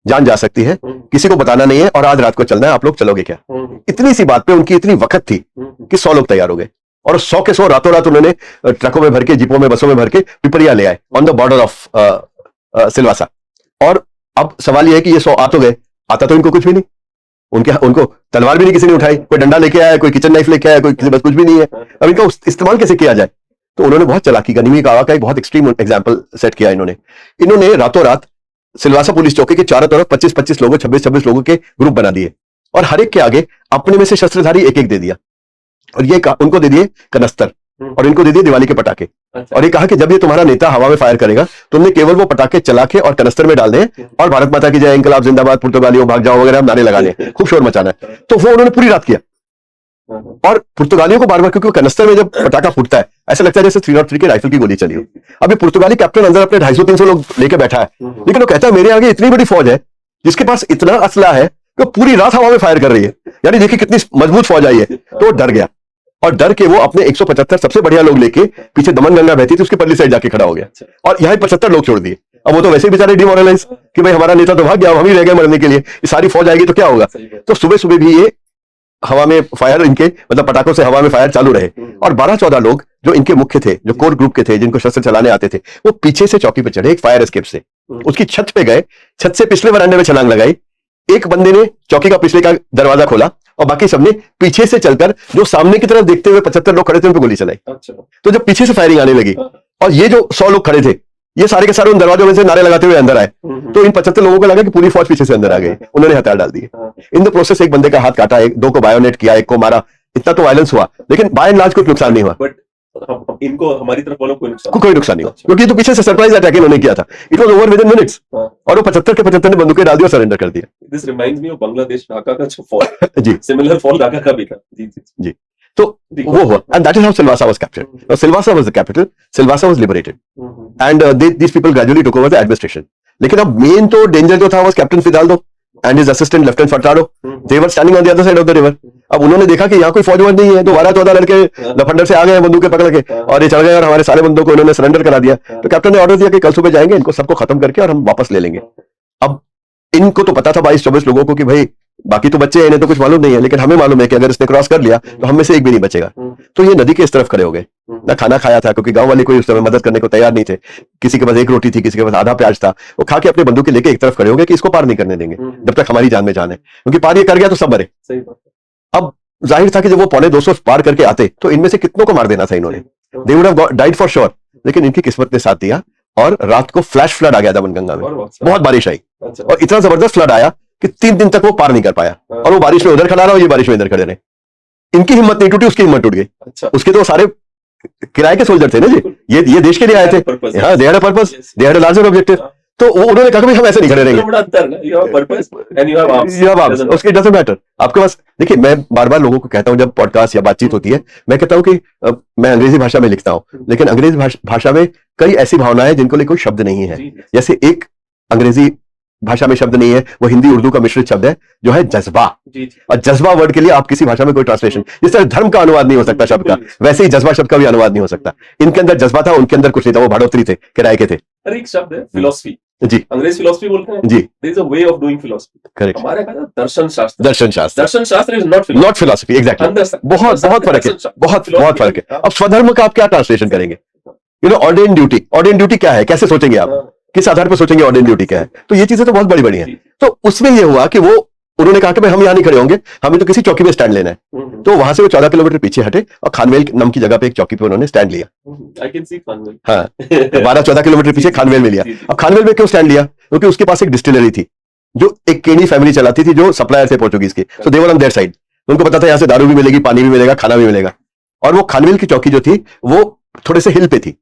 जान जा सकती है, किसी को बताना नहीं है और आज रात को चलना है, आप लोग चलोगे क्या? इतनी सी बात पे उनकी इतनी वक्त थी कि 100 लोग तैयार हो गए और 100 के 100 रातों रात उन्होंने ट्रकों में भर के, जीपों में, बसों में भर के पिपरिया ले आए on the border of Silvassa. और अब सवाल यह है कि ये 100 आ तो गए, आता तो इनको कुछ भी नहीं, उनको तलवार भी नहीं किसी ने उठाई, कोई डंडा लेके आया, कोई किचन नाइफ लेके आया, कोई किसी बस कुछ भी नहीं है। अब इनका इस्तेमाल कैसे किया जाए? तो उन्होंने बहुत चालाकी का, निमी कावा का एक बहुत एक्सट्रीम एग्जांपल सेट किया। इन्होंने रातों रात सिलवासा पुलिस चौकी के चारों तरफ 25-25 लोगों, 26-26 लोगों के ग्रुप बना दिए और हर एक के आगे अपने में से शस्त्रधारी एक एक दे दिया और ये उनको दे दिए कनस्तर और इनको दे दिए दिवाली के पटाखे। और ये कहा कि जब ये तुम्हारा नेता हवा में फायर करेगा तुमने केवल वो पटाखे चला के और कनस्तर में डाल दें और भारत माता की जय, इंकलाब जिंदाबाद, पुर्तगालियों भाग जाओ वगैरह नारे लगाने, खूब शोर मचाना है। तो वो उन्होंने पूरी रात किया और पुर्तगालियों को बार बार, क्योंकि कनस्तर में जब पटाखा फूटता है ऐसा लगता है जैसे 303 के राइफल की गोली चली हो। अब ये पुर्तगाली कैप्टन अंदर अपने 250-300 लोग लेके बैठा है, लेकिन वो कहता है मेरे आगे इतनी बड़ी फौज है जिसके पास इतना असला है कि पूरी रात हवा में फायर कर रही है, यानी देखिए कितनी मजबूत फौज आई है। तो वो डर गया और डर के वो अपने 175 सबसे बढ़िया लोग लेके, पीछे दमन गंगा बहती थी उसकी परली साइड जाके खड़ा हो गया और यहाँ 75 लोग छोड़ दिए। अब वो तो वैसे ही बेचारे डिमोरलाइज कि भाई हमारा नेता तो भाग गया, हम ही रह गए मरने के लिए, ये सारी फौज आएगी तो क्या होगा। तो सुबह सुबह भी ये हवा में फायर, इनके मतलब पटाखों से हवा में फायर चालू रहे और 12-14 लोग जो इनके मुख्य थे, जो कोर ग्रुप के थे, जिनको शस्त्र चलाने आते थे, वो पीछे से चौकी पे चढ़े एक फायर एस्केप से, उसकी छत पे गए, छत से पिछले वरांडे में छलांग लगाई। एक बंदे ने चौकी का पिछले का दरवाजा खोला और बाकी सबने पीछे से चलकर जो सामने की तरफ देखते हुए 75 लोग खड़े थे उन पर गोली चलाई। तो जब पीछे से फायरिंग आने लगी और ये जो 100 लोग खड़े थे ये सारे के सारे उन दरवाजों में से नारे लगाते हुए अंदर आए, तो इन 75 लोगों को लगा कि पूरी फौज पीछे से अंदर आ गई, उन्होंने हथियार डाल दिए। इन द प्रोसेस एक बंदे का हाथ काटा, एक दो को बायोनेट किया, एक को मारा, इतना तो वायलेंस हुआ, लेकिन बाय एंड लार्ज कुछ नुकसान नहीं हुआ। बट इनको हमारी तरफ वालों को कोई नुकसान नहीं हुआ क्योंकि तो पीछे से सरप्राइज अटैक इन्होंने किया था। It was over with in minutes और वो 75 के 75 ने बंदूकें डाल दी और सरेंडर कर दिया। This reminds me of Bangladesh Dhaka का जो फॉल जी, सिमिलर फॉल ढाका का भी था। जी जी जी। तो वो हुआ and that is how Silvassa was captured. Silvassa was the capital, Silvassa was liberated and these people gradually took over the administration. लेकिन अब मेन तो डेंजर जो था was captain Fidalgo and his assistant lieutenant Furtado, they were standing on the other side of the river. अब उन्होंने देखा कि यहाँ कोई फौज नहीं है, तो 12-14 लड़के लफंडर से आ गए बंदूकें पकड़ के और ये चढ़ गए और हमारे सारे बंदों को इन्होंने सरेंडर करा दिया। तो कैप्टन ने ऑर्डर दिया कि कल सुबह जाएंगे, इनको सबको खत्म करके और हम वापस ले लेंगे। अब इनको तो पता था 22-24 लोगों को कि भाई बाकी तो बच्चे हैं, इन्हें तो कुछ मालूम नहीं है, लेकिन हमें मालूम है कि अगर इसने क्रॉस कर लिया तो हम में से एक भी नहीं बचेगा। तो ये नदी के इस तरफ खड़े हो गए, ना खाना खाया था क्योंकि गांव वाले कोई उस समय मदद करने को तैयार नहीं थे, किसी के पास एक रोटी थी, किसी के पास आधा प्याज था। वो खा के अपने बंदूकें लेके एक तरफ खड़े हो गए कि इसको पार नहीं करने देंगे जब तक हमारी जान में जान है, क्योंकि पार ये कर गया तो सब मरे। अब जाहिर था कि जब वो 250 पार करके आते तो इनमें से कितनों को मार देना था इन्होंने, they would have died for sure. लेकिन इनकी किस्मत ने साथ दिया और रात को फ्लैश फ्लड आ गया दमनगंगा में, बहुत बारिश आई और इतना जबरदस्त फ्लड आया कि 3 दिन तक वो पार नहीं कर पाया और वो बारिश में उधर खड़ा रहा और ये बारिश में इधर खड़े रहे। इनकी हिम्मत नहीं टूटी, उसकी हिम्मत टूट गई। उसके तो सारे किराए के सोल्जर थे ना जी, ये देश के लिए आए थे, हाँ, they had a purpose, they had a larger objective. तो उन्होंने कहा कि भाई हम ऐसे नहीं खड़े रहेंगे, बड़ा अंतर है, you have purpose and you have arms. You have arms. Doesn't उसके डजंट मैटर आपके पास। देखिए मैं बार बार लोगों को कहता हूं जब पॉडकास्ट या बातचीत होती है, मैं कहता हूं कि मैं अंग्रेजी भाषा में लिखता हूं, लेकिन अंग्रेजी भाषा में कई ऐसी भावनाएं जिनको लिए कोई शब्द नहीं है। जी, जैसे एक अंग्रेजी भाषा में शब्द नहीं है, वो हिंदी उर्दू का मिश्रित शब्द है जो है जज्बा। जी, और जज्बा वर्ड के लिए आप किसी भाषा में कोई ट्रांसलेशन, जिस तरह धर्म का अनुवाद नहीं हो सकता शब्द का, वैसे ही जज्बा शब्द का भी अनुवाद नहीं हो सकता। इनके अंदर जज्बा था, उनके अंदर कुछ नहीं था, वो भाड़ोत्री थे, किराए के थे। अरे एक शब्द है फिलोसफी, जी अंग्रेज फिलोसफी बोलते हैं जी, there is a way of doing philosophy. Correct, हमारे कहा दर्शन शास्त्र, दर्शन शास्त्र, दर्शन शास्त्र is not philosophy, not philosophy, exactly. अंदर से बहुत बहुत फर्क है, दर्शन शास्त्र, बहुत philosophy बहुत फर्क है। हाँ, अब स्वधर्म का आप क्या ट्रांसलेशन करेंगे? You know ordained duty, ordained duty क्या है, कैसे सोचेंगे आप, हाँ, किस आधार पर सोचेंगे ऑर्डेन ड्यूटी क्या है? तो ये चीजें तो बहुत बड़ी बड़ी हैं। जी, तो उसमें ये हुआ कि वो उन्होंने कहा कि भाई हम यहाँ नहीं खड़े होंगे, हमें तो किसी चौकी पे स्टैंड लेना है। तो वहां से वो 14 किलोमीटर पीछे हटे और खानवेल नाम की जगह पे एक चौकी पे उन्होंने स्टैंड लिया। I can see Khanvel. हाँ 12-14 किलोमीटर पीछे खानवेल में लिया। जी, जी। अब खानवेल में क्यों स्टैंड लिया? क्योंकि उसके पास एक डिस्टिलरी थी जो एक केनी फैमिली चलाती थी, जो सप्लायर थे पोर्चुगीज के। सो दे वर ऑन देयर साइड। उनको पता था यहाँ से दारू भी मिलेगी, पानी भी मिलेगा, खाना भी मिलेगा। और वो खानवेल की चौकी जो थी वो थोड़े से हिल पे थी,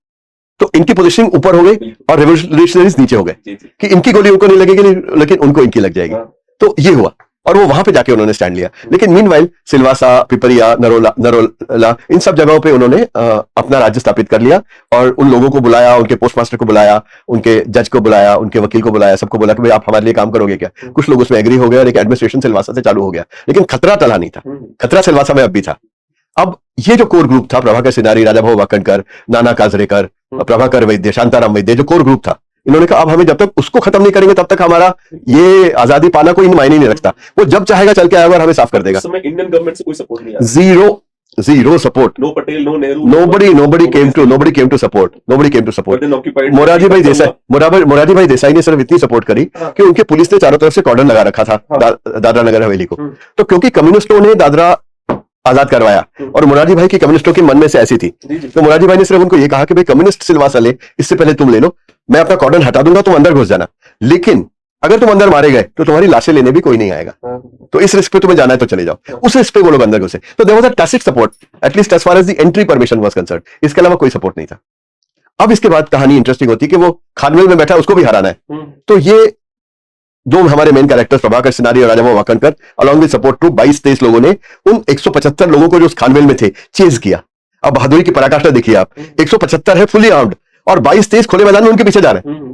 तो इनकी पोजीशनिंग ऊपर हो गई और रेवोल्यूशनरीज नीचे हो गए जी, जी। कि इनकी गोली उनको नहीं लगेगी, लेकिन उनको इनकी लग जाएगी। हाँ, तो ये हुआ और वो वहां पे जाके उन्होंने स्टैंड लिया। लेकिन मीनवाइल सिलवासा, पिपरिया, नरोला इन सब जगहों पे उन्होंने अपना राज्य स्थापित कर लिया और उन लोगों को बुलाया, उनके पोस्टमास्टर को बुलाया, उनके जज को बुलाया, उनके वकील को बुलाया, सबको बोला कि भाई आप हमारे लिए काम करोगे क्या? कुछ लोग उसमें एग्री हो गए और एक एडमिनिस्ट्रेशन सिलवासा से चालू हो गया। लेकिन खतरा टला नहीं था, खतरा सिलवासा में अब भी था। अब ये जो कोर ग्रुप था, प्रभाकर सिनारी, राजाभाऊ वाकणकर, नाना काजरेकर, प्रभाकर वैद्य, शांताराम वैद्य, जो कोर ग्रुप था, इन्होंने कहा अब हमें जब तक उसको खत्म नहीं करेंगे तब तक हमारा ये आजादी पाना कोई मायने नहीं रखता। वो जब चाहेगा चल के आएगा और हमें साफ कर देगा। उस समय इंडियन गवर्नमेंट से कोई सपोर्ट नहीं आया, zero support. No Patel, no Nehru, nobody came to support। Morarji bhai Desai ने सिर्फ इतनी सपोर्ट करी कि उनके पुलिस ने चारों तरफ से कॉर्डन लगा रखा था दादरा नगर हवेली को। तो क्योंकि कम्युनिस्टों ने दादरा आजाद करवाया और मोरारजी भाई की कम्युनिस्टों के मन में से ऐसी थी, तो मोरारजी भाई ने सिर्फ उनको ये कहा कि भाई कम्युनिस्ट सिलवासा ले, इससे पहले तुम ले लो, मैं अपना कॉर्डन हटा दूंगा, तुम अंदर घुस जाना, लेकिन अगर तुम अंदर मारे गए तो तुम्हारी लाशें लेने भी कोई नहीं आएगा, तो इस रिस्क पे तुम्हें जाना है तो चले जाओ। उस रिस्क पे वो लोग अंदर घुसे। तो there was a tacit support, at least as far as the entry permission was concerned. इसके अलावा कोई सपोर्ट नहीं था। अब इसके बाद कहानी इंटरेस्टिंग होती कि वो खानवेल में बैठा, उसको भी हराना है। तो ये दो हमारे मेन कैरेक्टर्स प्रभाकर सिनारी और Rajabhau Wakankar along with support troop 22-23 लोगों ने उन 175 लोगों को जो उस खानवेल में थे चेज किया। अब बहादुरी की पराकाष्ठा देखिए आप, 175 है फुली आर्म्ड और 22-23 खुले मैदान में उनके पीछे जा रहे हैं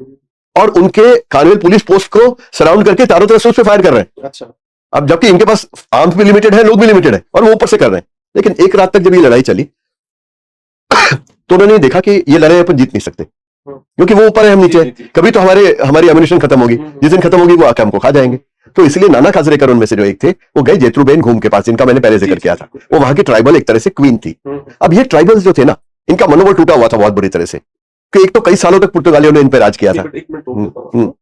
और उनके खानवेल पुलिस पोस्ट को सराउंड करके चारों तरफ से उस पर फायर कर रहे हैं। अच्छा, अब जबकि इनके पास आर्म्स भी लिमिटेड है, लोग भी लिमिटेड है और वो ऊपर से कर रहे हैं। लेकिन एक रात तक जब ये लड़ाई चली तो उन्होंने देखा कि ये लड़ाई अपन जीत नहीं सकते, क्योंकि वो ऊपर है, हम नीचे हैं। कभी तो हमारी एमिनिशन खत्म होगी, जिस दिन खत्म होगी वो आके हमको खा जाएंगे। तो इसलिए नाना काजरेकर उनमें से जो एक थे, वो गए जेतरूबेन घूम के पास, जिनका मैंने पहले जिक्र किया था। वो वहां की ट्राइबल एक तरह से क्वीन थी। अब ये ट्राइबल्स जो थे ना, इनका मनोबल टूटा हुआ था बहुत बुरी तरह से, कि एक तो कई सालों तक पुर्तगालियों ने इन पे राज किया था। एक मिनट,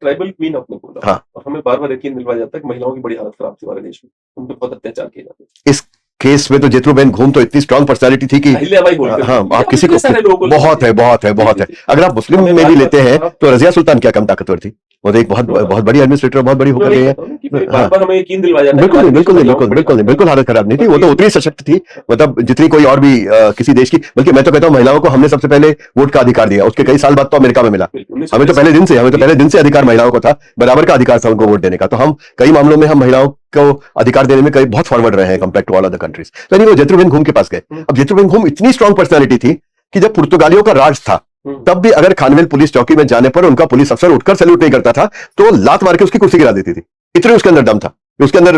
ट्राइबल क्वीन आपने बोला, हाँ। और हमें बार बार यकीन दिलवाया जाता है कि महिलाओं की बड़ी हालत खराब थी हमारे देश में, उन पर बहुत अत्याचार किए जाते हैं। इस केस में तो जेतरूबेन घूम तो इतनी स्ट्रांग पर्सनालिटी थी कि अहिल्याबाई बोलते हैं। हाँ, आप किसी को बहुत है। जी। अगर आप मुस्लिम में भी लेते हैं तो रजिया सुल्तान क्या कम ताकतवर थी, वो तो एक बहुत बड़ी एडमिनिस्ट्रेटर, बहुत बड़ी होकर गई है। बार बार हमें यकीन दिलवाया जाता है। बिल्कुल हालत खराब नहीं थी, वो तो उतनी सशक्त थी, मतलब जितनी कोई और भी किसी देश की। बल्कि मैं तो कहता हूँ महिलाओं को हमने सबसे पहले वोट का अधिकार दिया, उसके कई साल बाद तो अमेरिका में मिला। हमें तो पहले दिन से अधिकार महिलाओं को था, बराबर का अधिकार था उनको वोट देने का। तो हम कई मामलों में हम महिलाओं को अधिकार देने में कई बहुत फॉरवर्ड रहे हैं compare to all other countries. तो वो जेतरूबेन घूम के पास गए। अब जेतरूबेन घूम इतनी स्ट्रांग पर्सनालिटी थी कि जब पुर्तगालियों का राज था तब भी अगर खानवेल पुलिस चौकी में जाने पर उनका पुलिस अफसर उठकर सैल्यूट नहीं करता था तो लात मार के उसकी कुर्सी गिरा देती थी। इतने उसके अंदर दम था, उसके अंदर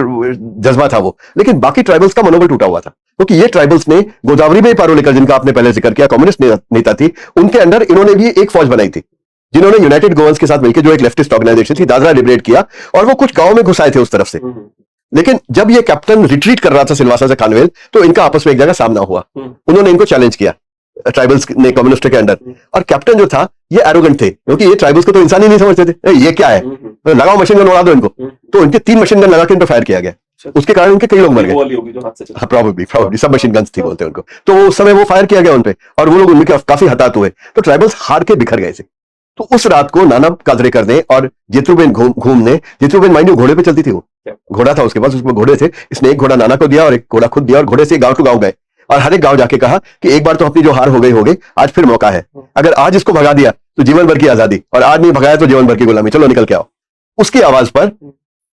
जज्बा था वो। लेकिन बाकी ट्राइबल्स का मनोबल टूटा हुआ था, क्योंकि ये ट्राइबल्स ने गोदावरी में पारोलेकर, जिनका आपने पहले जिक्र किया, कम्युनिस्ट नेता थी, उनके अंडर इन्होंने भी एक फौज बनाई थी, जिन्होंने यूनाइटेड गोवंस के साथ मिलकर, जो एक लेफ्टिस्ट ऑर्गेनाइजेशन थी, दादरा लिबरेट किया और वो कुछ गांव में घुसाए थे उस तरफ से। लेकिन जब ये कैप्टन रिट्रीट कर रहा था सिलवासा से खानवेल, तो इनका आपस में एक जगह सामना हुआ। उन्होंने इनको चैलेंज किया, ट्राइबल्स ने कम्युनिस्ट के अंडर। और कैप्टन जो था ये एरोगेंट थे, क्योंकि ये ट्राइबल्स को तो इंसान ही नहीं समझते थे। ये क्या है, लगाओ मशीन गन, उड़ा दो इनको। तो इनके 3 मशीन गन लगा के इन पर फायर किया गया, उसके कारण उनके कई लोग मर गए। प्रोबेबली सब मशीन गन्स थी बोलते हैं उनको। तो उस समय वो फायर किया गया उनपे और वो लोग उनके काफी हताहत हुए। तो ट्राइबल्स हार के बिखर गए थे। तो उस रात को नाना काजरेकर ने और जेतरूबेन घूम ने, जेतरूबेन माइंड घोड़े पे चलती थी, वो घोड़ा था उसके पास, उसमें घोड़े थे। इसने एक घोड़ा नाना को दिया और एक घोड़ा खुद दिया और घोड़े से गांव टू गांव गए और हर एक गांव जाके कहा कि एक बार तो अपनी जो हार हो गई, आज फिर मौका है। अगर आज इसको भगा दिया तो जीवन भर की आजादी, और आज नहीं भगाया तो जीवन भर की गुलामी, चलो निकल के आओ। उसकी आवाज पर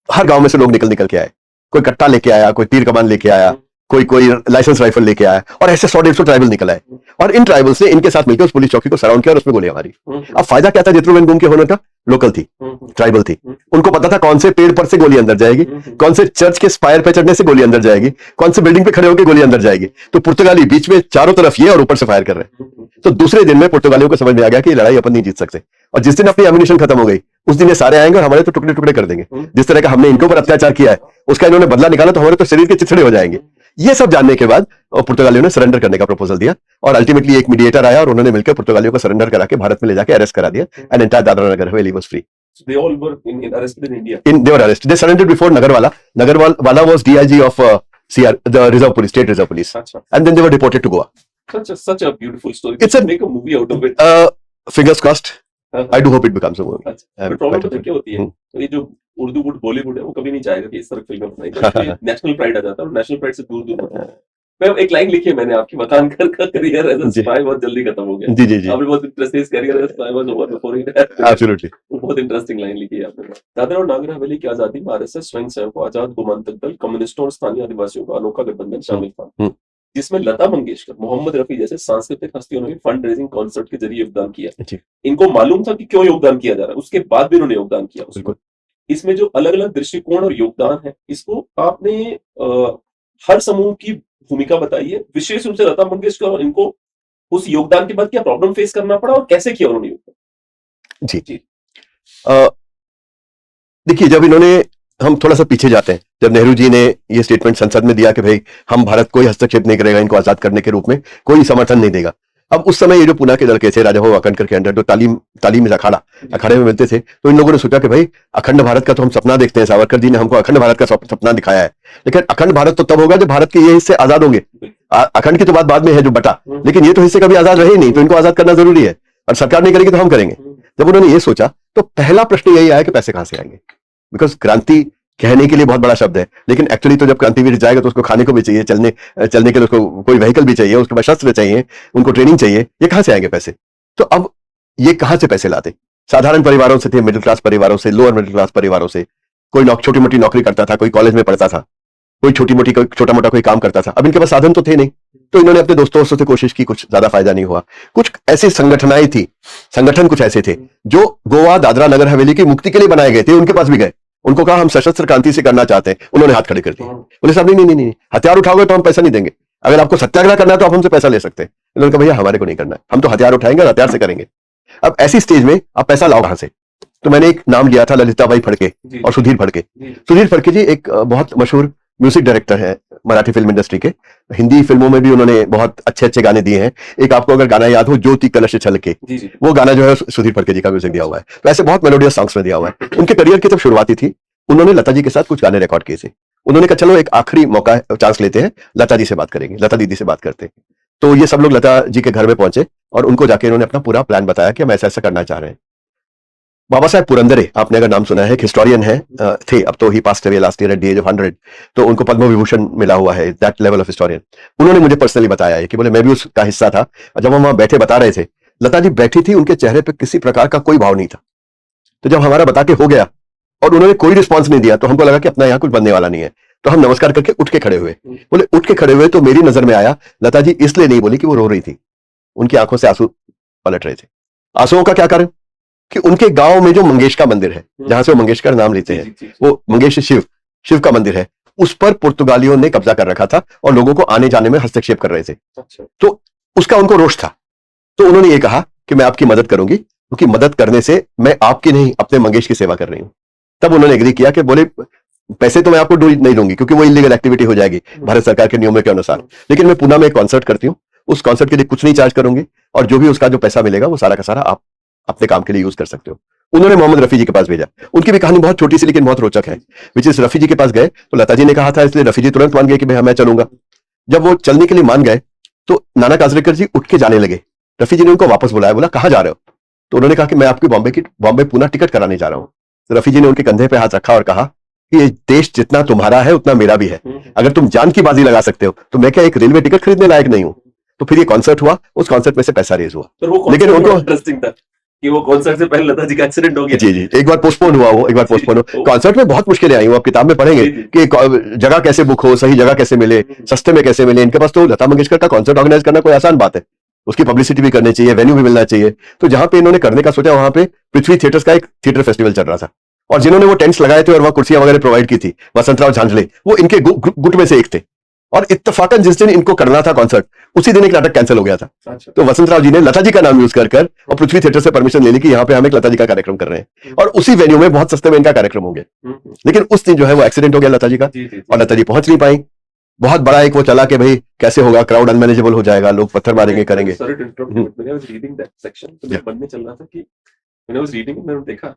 हर गांव में से लोग निकल निकल के आए। कोई कट्टा लेके आया, कोई तीर कमान लेके आया, कोई लाइसेंस राइफल लेके आया, और ऐसे 100-150 ट्राइबल निकल आए। और इन ट्राइबल्स ने इनके साथ मिलकर उस पुलिस चौकी को सराउंड किया और उसमें गोलियां मारी। अब फायदा क्या था जितने घूम के होने का? लोकल थी, ट्राइबल थी, उनको पता था कौन से पेड़ पर से गोली अंदर जाएगी, कौन से चर्च के स्पायर पे चढ़ने से गोली अंदर जाएगी, कौन से बिल्डिंग पे खड़े होकर गोली अंदर जाएगी। तो पुर्तगाली बीच में चारों तरफ ये और ऊपर से फायर कर रहे हैं। तो दूसरे दिन में पुर्तगालियों को समझ में आ गया कि ये लड़ाई अपन नहीं जीत सकते, और जिस दिन अपनी एमिनिशन खत्म हो गई उस दिन ये सारे आएंगे और हमारे तो टुकड़े टुकड़े कर देंगे। जिस तरह का हमने इनके ऊपर अत्याचार किया है उसका इन्होंने बदला निकाला तो हमारे तो शरीर के चिथड़े हो जाएंगे। ये सब जानने के बाद पुर्तगालियों ने सरेंडर करने का प्रपोजल दिया, और अल्टीमेटली एक मीडिएटर आया और उन्होंने मिलकर पुर्तगालियों को सरेंडर करा के भारत में ले जाके अरेस्ट करा दिया, and entire Dadra Nagar Haveli was free. So they all were arrested in India. They were arrested. They surrendered before Nagarwala. Nagarwala was DIG of CR, the Reserve Police, State Reserve Police, Achha. and then they were deported to Goa. Such a beautiful story. It's a- make a movie out of it. Fingers crossed. I do hope it becomes a movie. अच्छा, but problem पता है क्या होती है? तो ये जो Urdu would Bollywood है वो कभी नहीं चाहेगा कि इस तरह फिल्में बनाई। नेशनल प्राइड आ जाता है और नेशनल प्राइड से दूर दूर होता है। मैं एक लाइन लिखी है मैंने, आपकी मकान घर का करियर एज अ जी। स्पाई बहुत जल्दी खत्म हो गया। जी जी जी, आपने बहुत interesting career as spy was over before it. absolutely. बहुत इंटरेस्टिंग लाइन लिखी है आपने। दादरा और नगर हवेली की आजादी में आरएसएस स्वयंसेवकों, आजाद गोमांतक दल, कम्युनिस्टों और स्थानीय आदिवासियों का अनोखा गठबंधन शामिल था, जिसमें लता मंगेशकर, मोहम्मद रफी जैसे सांस्कृतिक हस्तियों ने भी फंड रेजिंग कॉन्सर्ट के जरिए योगदान किया। जी। इनको मालूम था कि क्यों योगदान किया जा रहा है, उसके बाद भी उन्होंने योगदान किया उसमें। बिल्कुल। इसमें जो अलग अलग दृष्टिकोण और योगदान है, इसको आपने हर समूह की भूमिका बताई है, विशेष रूप से लता मंगेशकर, और इनको उस योगदान के बाद क्या प्रॉब्लम फेस करना पड़ा और कैसे किया उन्होंने योगदान? जी जी। देखिए, जब इन्होंने, हम थोड़ा सा पीछे जाते हैं, जब नेहरू जी ने ये स्टेटमेंट संसद में दिया कि भाई हम भारत कोई हस्तक्षेप नहीं करेगा, इनको आजाद करने के रूप में कोई समर्थन नहीं देगा। अब उस समय ये जो पूना के लड़के थे राजा भाऊ वाकणकर के अंडर, जो तालीम अखाड़े में मिलते थे, तो इन लोगों ने सोचा कि भाई अखंड भारत का तो हम सपना देखते हैं, सावरकर जी ने हमको अखंड भारत का सपना दिखाया है, लेकिन अखंड भारत तो तब होगा जब भारत के ये हिस्से आजाद होंगे। अखंड की तो बात बाद में है जो बटा, लेकिन ये तो हिस्से कभी आजाद रहे ही नहीं, तो इनको आजाद करना जरूरी है, और सरकार नहीं करेगी तो हम करेंगे। जब उन्होंने ये सोचा तो पहला प्रश्न यही आया कि पैसे कहां से आएंगे, बिकॉज क्रांति कहने के लिए बहुत बड़ा शब्द है, लेकिन एक्चुअली तो जब क्रांतिवीर जाएगा तो उसको खाने को भी चाहिए, चलने के लिए उसको कोई व्हीकल भी चाहिए, उसके बाद शस्त्र चाहिए, उनको ट्रेनिंग चाहिए, ये कहां से आएंगे पैसे? तो अब ये कहां से पैसे लाते? साधारण परिवारों से थे, मिडिल क्लास परिवारों से, लोअर मिडिल क्लास परिवारों से, कोई छोटी मोटी नौकरी करता था, कोई कॉलेज में पढ़ता था, कोई छोटा मोटा कोई काम करता था। अब इनके पास साधन तो थे नहीं, तो इन्होंने अपने दोस्तों से कोशिश की, कुछ ज्यादा फायदा नहीं हुआ। कुछ ऐसी संगठन कुछ ऐसे थे जो गोवा, दादरा नगर हवेली की मुक्ति के लिए बनाए गए थे, उनके पास भी गए, उनको कहा हम सशस्त्र क्रांति से करना चाहते हैं, उन्होंने हाथ खड़े कर दिए, बोले साहब नहीं, हथियार उठाओगे तो हम पैसा नहीं देंगे, अगर आपको सत्याग्रह करना है तो आप हमसे पैसा ले सकते हैं। इन्होंने कहा भैया हमारे को नहीं करना है, हम तो हथियार उठाएंगे और हथियार से करेंगे। अब ऐसी स्टेज में आप पैसा लाओ कहां से? तो मैंने एक नाम लिया था, ललिताबाई फड़के और सुधीर फड़के। सुधीर फड़के जी एक बहुत मशहूर म्यूजिक डायरेक्टर है मराठी फिल्म इंडस्ट्री के, हिंदी फिल्मों में भी उन्होंने बहुत अच्छे गाने दिए हैं। एक आपको अगर गाना याद हो, ज्योति कलश छलके, वो गाना जो है सुधीर फड़के जी का म्यूजिक दिया हुआ है। तो ऐसे बहुत मेलोडियस सॉन्ग्स में दिया हुआ है। उनके करियर की जब शुरुआती थी, उन्होंने लता जी के साथ कुछ गाने रिकॉर्ड किए थे। उन्होंने कहा चलो एक आखिरी मौका, चांस लेते हैं, लता जी से बात करेंगे, लता दीदी से बात करते हैं। तो ये सब लोग लता जी के घर में पहुंचे और उनको जाके इन्होंने अपना पूरा प्लान बताया कि हम ऐसा ऐसा करना चाह रहे हैं। बाबा साहेब पुरंदरे, आपने अगर नाम सुना है, हिस्टोरियन है, थे, अब तो he passed away last year at the age of 100, तो उनको पद्म विभूषण मिला हुआ है, दैट लेवल ऑफ हिस्टोरियन। उन्होंने मुझे पर्सनली बताया है कि बोले मैं भी उसका हिस्सा था। जब हम वहां बैठे बता रहे थे, लता जी बैठी थी, उनके चेहरे पे किसी प्रकार का कोई भाव नहीं था। तो जब हमारा बता के हो गया और उन्होंने कोई रिस्पॉन्स नहीं दिया, तो हमको लगा कि अपना यहाँ कुछ बनने वाला नहीं है। तो हम नमस्कार करके उठ के खड़े हुए। बोले उठ के खड़े हुए तो मेरी नजर में आया, लता जी इसलिए नहीं बोली कि वो रो रही थी, उनकी आंखों से आंसू पलट रहे थे। आंसुओं का क्या कारण? कि उनके गांव में जो मंगेश का मंदिर है, जहां से वो मंगेशकर नाम लेते हैं, वो मंगेश शिव का मंदिर है, उस पर पुर्तगालियों ने कब्जा कर रखा था और लोगों को आने जाने में हस्तक्षेप कर रहे थे। तो उसका उनको रोष था। तो उन्होंने ये कहा कि मैं आपकी मदद करूंगी, क्योंकि मदद करने से मैं आपकी नहीं अपने मंगेश की सेवा कर रही हूं। तब उन्होंने एग्री किया कि बोले पैसे तो मैं आपको नहीं दूंगी, क्योंकि वो इलीगल एक्टिविटी हो जाएगी भारत सरकार के नियमों के अनुसार, लेकिन मैं पुणे में एक कॉन्सर्ट करती हूँ, उस कॉन्सर्ट के लिए कुछ नहीं चार्ज करूंगी, और जो भी उसका जो पैसा मिलेगा वो सारा का सारा आप अपने काम के लिए यूज कर सकते हो। उन्होंने मोहम्मद रफी जी के पास भेजा। उनकी भी कहानी बहुत छोटी सी लेकिन बहुत रोचक है। विच इज रफी जी के पास गए तो लता जी ने कहा था, इसलिए रफी जी तुरंत मान गए कि भाई मैं चलूंगा। जब वो चलने के लिए मान गए तो नाना काजरेकर जी उठ के जाने लगे। रफी जी ने उनको वापस बुलाया, बोला कहां जा रहे हो? तो उन्होंने कहा कि मैं आपकी बॉम्बे पूना टिकट कराने जा रहा हूं। तो रफी जी ने उनके कंधे पे हाथ रखा और कहा कि ये देश जितना तुम्हारा है उतना मेरा भी है, अगर तुम जान की बाजी लगा सकते हो तो मैं क्या एक रेलवे टिकट खरीदने लायक नहीं हूं? तो फिर ये कॉन्सर्ट हुआ, उस कॉन्सर्ट में से पैसा रेज हुआ। पर वो लेकिन उनको इंटरेस्टिंग था कि वो कॉन्सर्ट से पहले लता जी का एक्सीडेंट हो गया। जी जी, एक बार पोस्टपोन हुआ वो, एक बार पोस्टपोन हुआ। कॉन्सर्ट में बहुत मुश्किलें आई, वो आप किताब में पढ़ेंगे जी, जी। कि जगह कैसे बुक हो, सही जगह कैसे मिले, सस्ते में कैसे मिले। इनके पास तो लता मंगेशकर का कॉन्सर्ट ऑर्गेनाइज करना कोई आसान बात है, उसकी पब्लिसिटी भी करनी चाहिए, वेन्यू भी मिलना चाहिए। तो जहां पे इन्होंने करने का सोचा, वहां पे पृथ्वी थिएटर्स का एक थिएटर फेस्टिवल चल रहा था, और जिन्होंने वो टेंट्स लगाए थे और वहां कुर्सियां वगैरह प्रोवाइड की थी, वसंतराव झांझले, वो इनके गुट में से एक थे। और इत्तेफाकन जिस दिन इनको करना था कॉन्सर्ट, उसी दिन एक नाटक कैंसिल हो गया था। अच्छा। तो वसंतराव जी ने लता जी का नाम यूज कर और पृथ्वी थिएटर से परमिशन ले ली कि यहाँ पे हम एक लता जी का कार्यक्रम कर रहे हैं, और उसी वेन्यू में बहुत सस्ते में इनका कार्यक्रम हो गया। लेकिन उस दिन जो है वो एक्सीडेंट हो गया लता जी का, जी, जी, जी। और लता जी पहुंच नहीं पाई। बहुत बड़ा एक वो चला कि भाई कैसे होगा, क्राउड अनमैनेजेबल हो जाएगा, लोग पत्थर मारेंगे, करेंगे। Sorry to interrupt you, but when I was reading that section, तो मेरे मन में चल रहा था कि when I was reading it, मैंने देखा,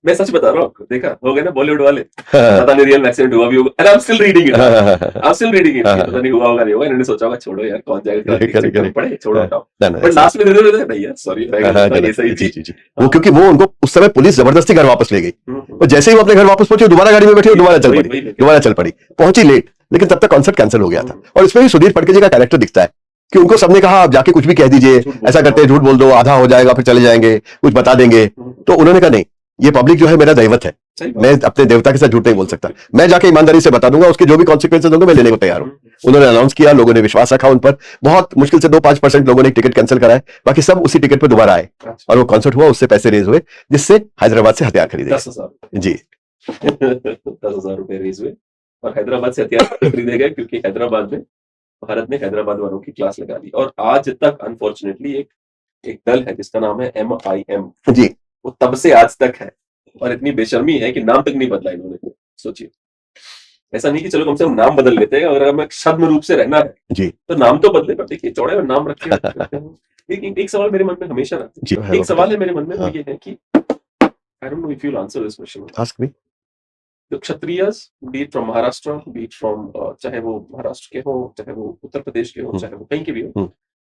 मैं सच बता रहा हूँ आपको, देखा हो गए ना बॉलीवुड वाले, पता नहीं रियल एक्सीडेंट हुआ भी होगा, and I'm still reading it, I'm still reading it, पता नहीं हुआ होगा नहीं होगा, इन्होंने सोचा होगा छोड़ो यार, कौन जाएगा क्रांति पड़े, छोड़ो हटाओ। बट लास्ट में नहीं यार, सॉरी ये सही थी। जी, वो क्योंकि वो उनको उस समय पुलिस जबरदस्ती घर वापस ले गई, और जैसे ही वो अपने घर वापस पहुंचे, दोबारा गाड़ी में बैठे, दोबारा चल पड़ी, पहुंची लेट, लेकिन तब तक कॉन्सर्ट कैंसिल हो गया था। और इसमें भी सुधीर फड़के जी का कैरेक्टर दिखता है कि उनको सबने कहा आप जाके कुछ भी कह दीजिए, ऐसा करते हैं, झूठ बोल दो, आधा हो जाएगा, फिर चले जाएंगे, कुछ बता देंगे। तो उन्होंने कहा नहीं, ये पब्लिक जो है मेरा दैवत है, मैं अपने देवता के साथ झूठ नहीं बोल सकता, मैं जाके ईमानदारी से बता दूंगा, उसके जो भी कॉन्सिक्वेंसेज होंगे मैं लेने को तैयार हूं। उन्होंने अनाउंस किया, लोगों ने विश्वास रखा उन पर, बहुत मुश्किल से 2-5% लोगों ने टिकट कैंसिल कराए, बाकी सब उसी टिकट पर दोबारा आए, और वो कॉन्सर्ट हुआ, उससे पैसे रेज हुए, जिससे हैदराबाद से हथियार खरीदे। 10,000 जी 10,000 रुपए रेज हुए और हैदराबाद से हथियार खरीदे गए, क्योंकि हैदराबाद में, भारत ने हैदराबाद वालों की क्लास लगा दी। और आज तक अनफॉर्चुनेटली एक दल है जिसका नाम है MIM जी, वो तब से आज तक है, और इतनी बेशर्मी है कि नाम तक नहीं बदला इन्होंने। सोचिए, ऐसा नहीं कि चलो कम से कम नाम बदल लेते हैं, अगर हमें छद्म रूप से रहना है जी तो नाम तो बदले, पर देखिए चौड़े में नाम रखे एक सवाल मेरे मन में हमेशा रहता जी, है, एक सवाल है मेरे मन में, वो हाँ। ये है कि आई don't know if you will answer this question. Ask me. The Kshatriyas, be it from Maharashtra, be it from चाहे वो महाराष्ट्र के हो, चाहे वो उत्तर प्रदेश के हो, चाहे वो कहीं के भी हो,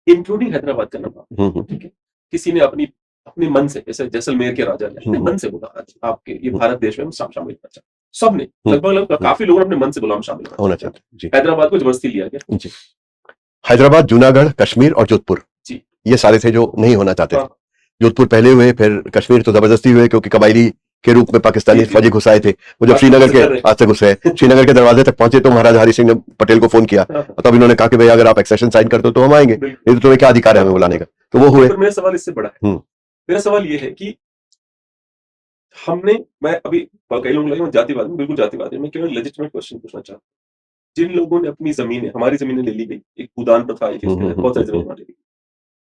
इंक्लूडिंग हैदराबाद का नाम, ठीक है, किसी ने अपने मन से, जैसे जैसलमेर के राजा ने अपने मन से बोला आज आपके ये भारत देश में हम शामिल होना चाहते, सबने लगभग काफी लोगों ने अपने मन से बोला हम शामिल होना चाहते हैं। जी, हैदराबाद को जबरदस्ती लिया गया। जी, हैदराबाद, जूनागढ़, कश्मीर और जोधपुर, जी, ये सारे थे जो नहीं होना चाहते थे। हाँ। जोधपुर पहले हुए, फिर कश्मीर तो जबरदस्ती हुए, क्योंकि कबायली के रूप में पाकिस्तानी फौजी घुस आए थे। वो जब श्रीनगर के आज से घुसे, श्रीनगर के दरवाजे तक पहुंचे, तो महाराजा हरि सिंह ने पटेल को फोन किया, तब इन्होंने कहा कि भाई अगर आप एक्सेशन साइन करते हो तो हम आएंगे, नहीं तो तुम्हें क्या अधिकार है हमें बुलाने का। तो वो हुए। मेरा सवाल इससे बड़ा है, मेरा सवाल ये है कि मैं अभी कई लोग लगे जातिवादी, बिल्कुल जातिवादी, मैं केवल लेजिटिमेट क्वेश्चन पूछना चाहता हूँ। जिन लोगों ने अपनी जमीनें, हमारी जमीनें ले ली गई, एक उदान प्रथा आई, बहुत सारी जमीन ले ली,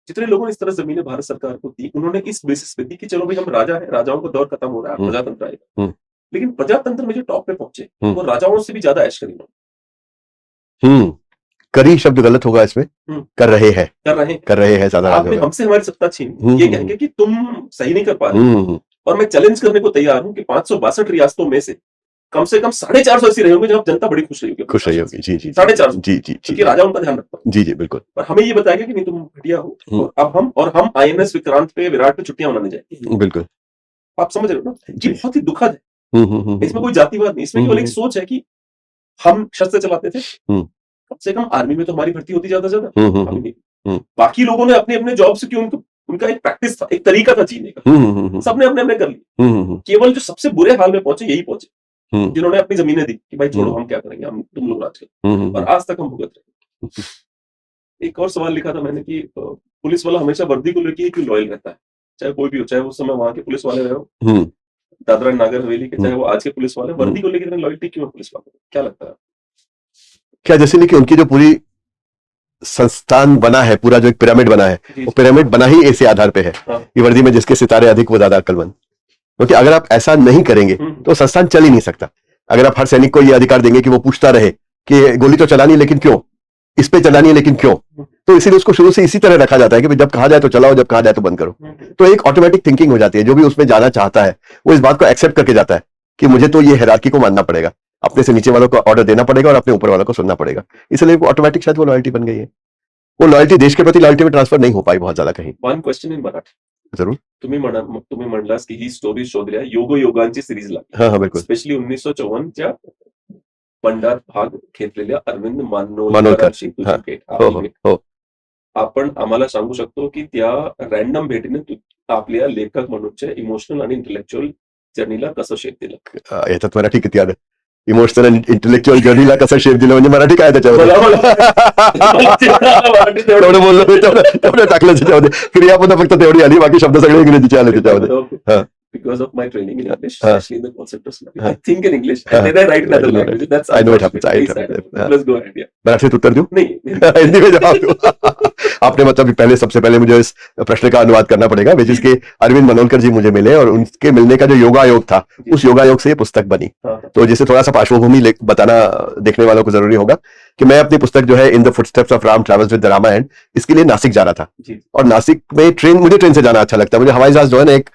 जितने लोगों ने इस तरह जमीनें भारत सरकार को दी, उन्होंने इस बेसिस पे दी कि चलो भाई हम राजा है, राजाओं का दौर खत्म हो रहा है, प्रजातंत्र आएगा। लेकिन प्रजातंत्र में जो टॉप पे पहुंचे, वो राजाओं से भी ज्यादा ऐश करी उन्होंने। करी शब्द गलत होगा इसमें, कर रहे हैं ज्यादा। आपने हमसे हमारी सत्ता छीनी, ये कहेंगे कि तुम सही नहीं कर पा रहे, और मैं चैलेंज करने को तैयार हूं कि 562 रियासतों में से कम 450 ऐसी रही होंगी जहां जनता बड़ी खुश रही होगी। जी जी, 450, जी जी, क्योंकि राजा उनका ध्यान रखता है। जी जी, बिल्कुल। पर हमें ये बताया गया कि नहीं तुम घटिया हो, और हम INS विक्रांत पे, विराट पे छुट्टियां मनाने जाएंगे। बिल्कुल, आप समझ रहे हो ना, ये बहुत ही दुखद है। इसमें कोई जातिवाद नहीं, इसमें केवल एक सोच है कि हम शस्त्र चलाते थे, कम से कम आर्मी में तो हमारी भर्ती होती ज्यादा। बाकी लोगों ने अपने अपने जॉब से, क्यों उनका एक प्रैक्टिस था, एक तरीका था जीने का, सबने अपने अपने कर लिया। केवल जो सबसे बुरे हाल में पहुंचे यही पहुंचे, जिन्होंने अपनी जमीनें दी कि भाई छोड़ो हम क्या करेंगे, हम तुम लोग राज करो, और आज तक हम भुगत रहे। एक और सवाल लिखा था मैंने कि पुलिस वाला हमेशा वर्दी को लेके क्यों लॉयल रहता है, चाहे कोई भी हो, चाहे उस समय वहां के पुलिस वाले रहे हो, दादरा नगर हवेली के, चाहे वो आज के पुलिस वाले, वर्दी को लेकर लॉयल्टी क्यों है पुलिस वाले, क्या लगता है? क्या जैसे नहीं कि उनकी जो पूरी संस्थान बना है, पूरा जो एक पिरामिड बना है, वो पिरामिड बना ही ऐसे आधार पे है कि वर्दी में जिसके सितारे अधिक वो ज्यादा अक्लमंद। क्योंकि अगर आप ऐसा नहीं करेंगे तो संस्थान चल ही नहीं सकता। अगर आप हर सैनिक को ये अधिकार देंगे कि वो पूछता रहे कि गोली तो चलानी है लेकिन क्यों, इस पे चलानी है लेकिन क्यों, तो इसीलिए उसको शुरू से इसी तरह रखा जाता है कि जब कहा जाए तो चलाओ, जब कहा जाए तो बंद करो। तो एक ऑटोमेटिक थिंकिंग हो जाती है, जो भी उसमें जाना चाहता है वो इस बात को एक्सेप्ट करके जाता है कि मुझे तो ये हायरार्की को मानना पड़ेगा, अपने से नीचे वालों को ऑर्डर देना पड़ेगा और अपने ऊपर वालों को सुनना पड़ेगा। इसलिए वो ऑटोमेटिक शायद वो लॉयल्टी बन गई है। वो लॉयल्टी देश के प्रति लॉयल्टी में ट्रांसफर नहीं हो पाई बहुत ज्यादा कहीं। वन क्वेश्चन इन मराठी, जरूर। तुम्ही मंडलास की ही स्टोरी शोधल्या, योगायोगांची सिरीज लागली। हाँ हाँ, बिल्कुल। स्पेशली 1954च्या पंडात भाग घेतलेल्या अरविंद मानोलकर, हो, हो, हो. आपण आम्हाला सांगू शकतो की त्या रॅन्डम भेटीने आपल्या लेखक म्हणूनच्या इमोशनल आणि इंटेलेक्च्युअल जर्नीला कसं शेप दिलं? याच्यात मराठी किती आलं? इमोशनल आणि इंटेलेक्च्युअल जर्नीला कसं शेप दिलं म्हणजे मराठी काय त्याच्यामध्ये? तेवढं बोललो मी, तेवढं टाकलं त्याच्यामध्ये. क्रियापद फक्त तेवढी आली, बाकी शब्द सगळे इंग्रजीचे आले त्याच्यामध्ये. हा. Because of my training in English, Huh. especially in the call center stuff. I think in English and then I write in other languages. That's I know it happens. unfortunate. Please, let's go ahead. Yeah. मराठीत उत्तर दूं? नहीं हिंदी में जवाब दूं? आपने मतलब पहले सबसे पहले मुझे इस प्रश्न का अनुवाद करना पड़ेगा, विच इज के अरविंद मनोलकर जी मुझे मिले और उनके मिलने का जो योगायोग था, उस योगायोग से ये पुस्तक बनी. तो जिसे थोड़ा सा पार्श्वभूमि बताना देखने वालों को जरूरी होगा कि मैं अपनी पुस्तक जो है in the footsteps of Ram travels with the Ramayana, इसके लिए नासिक जा रहा था. और नासिक में मुझे ट्रेन से जाना अच्छा लगता है. मुझे हवाई जहाज जो है ना एक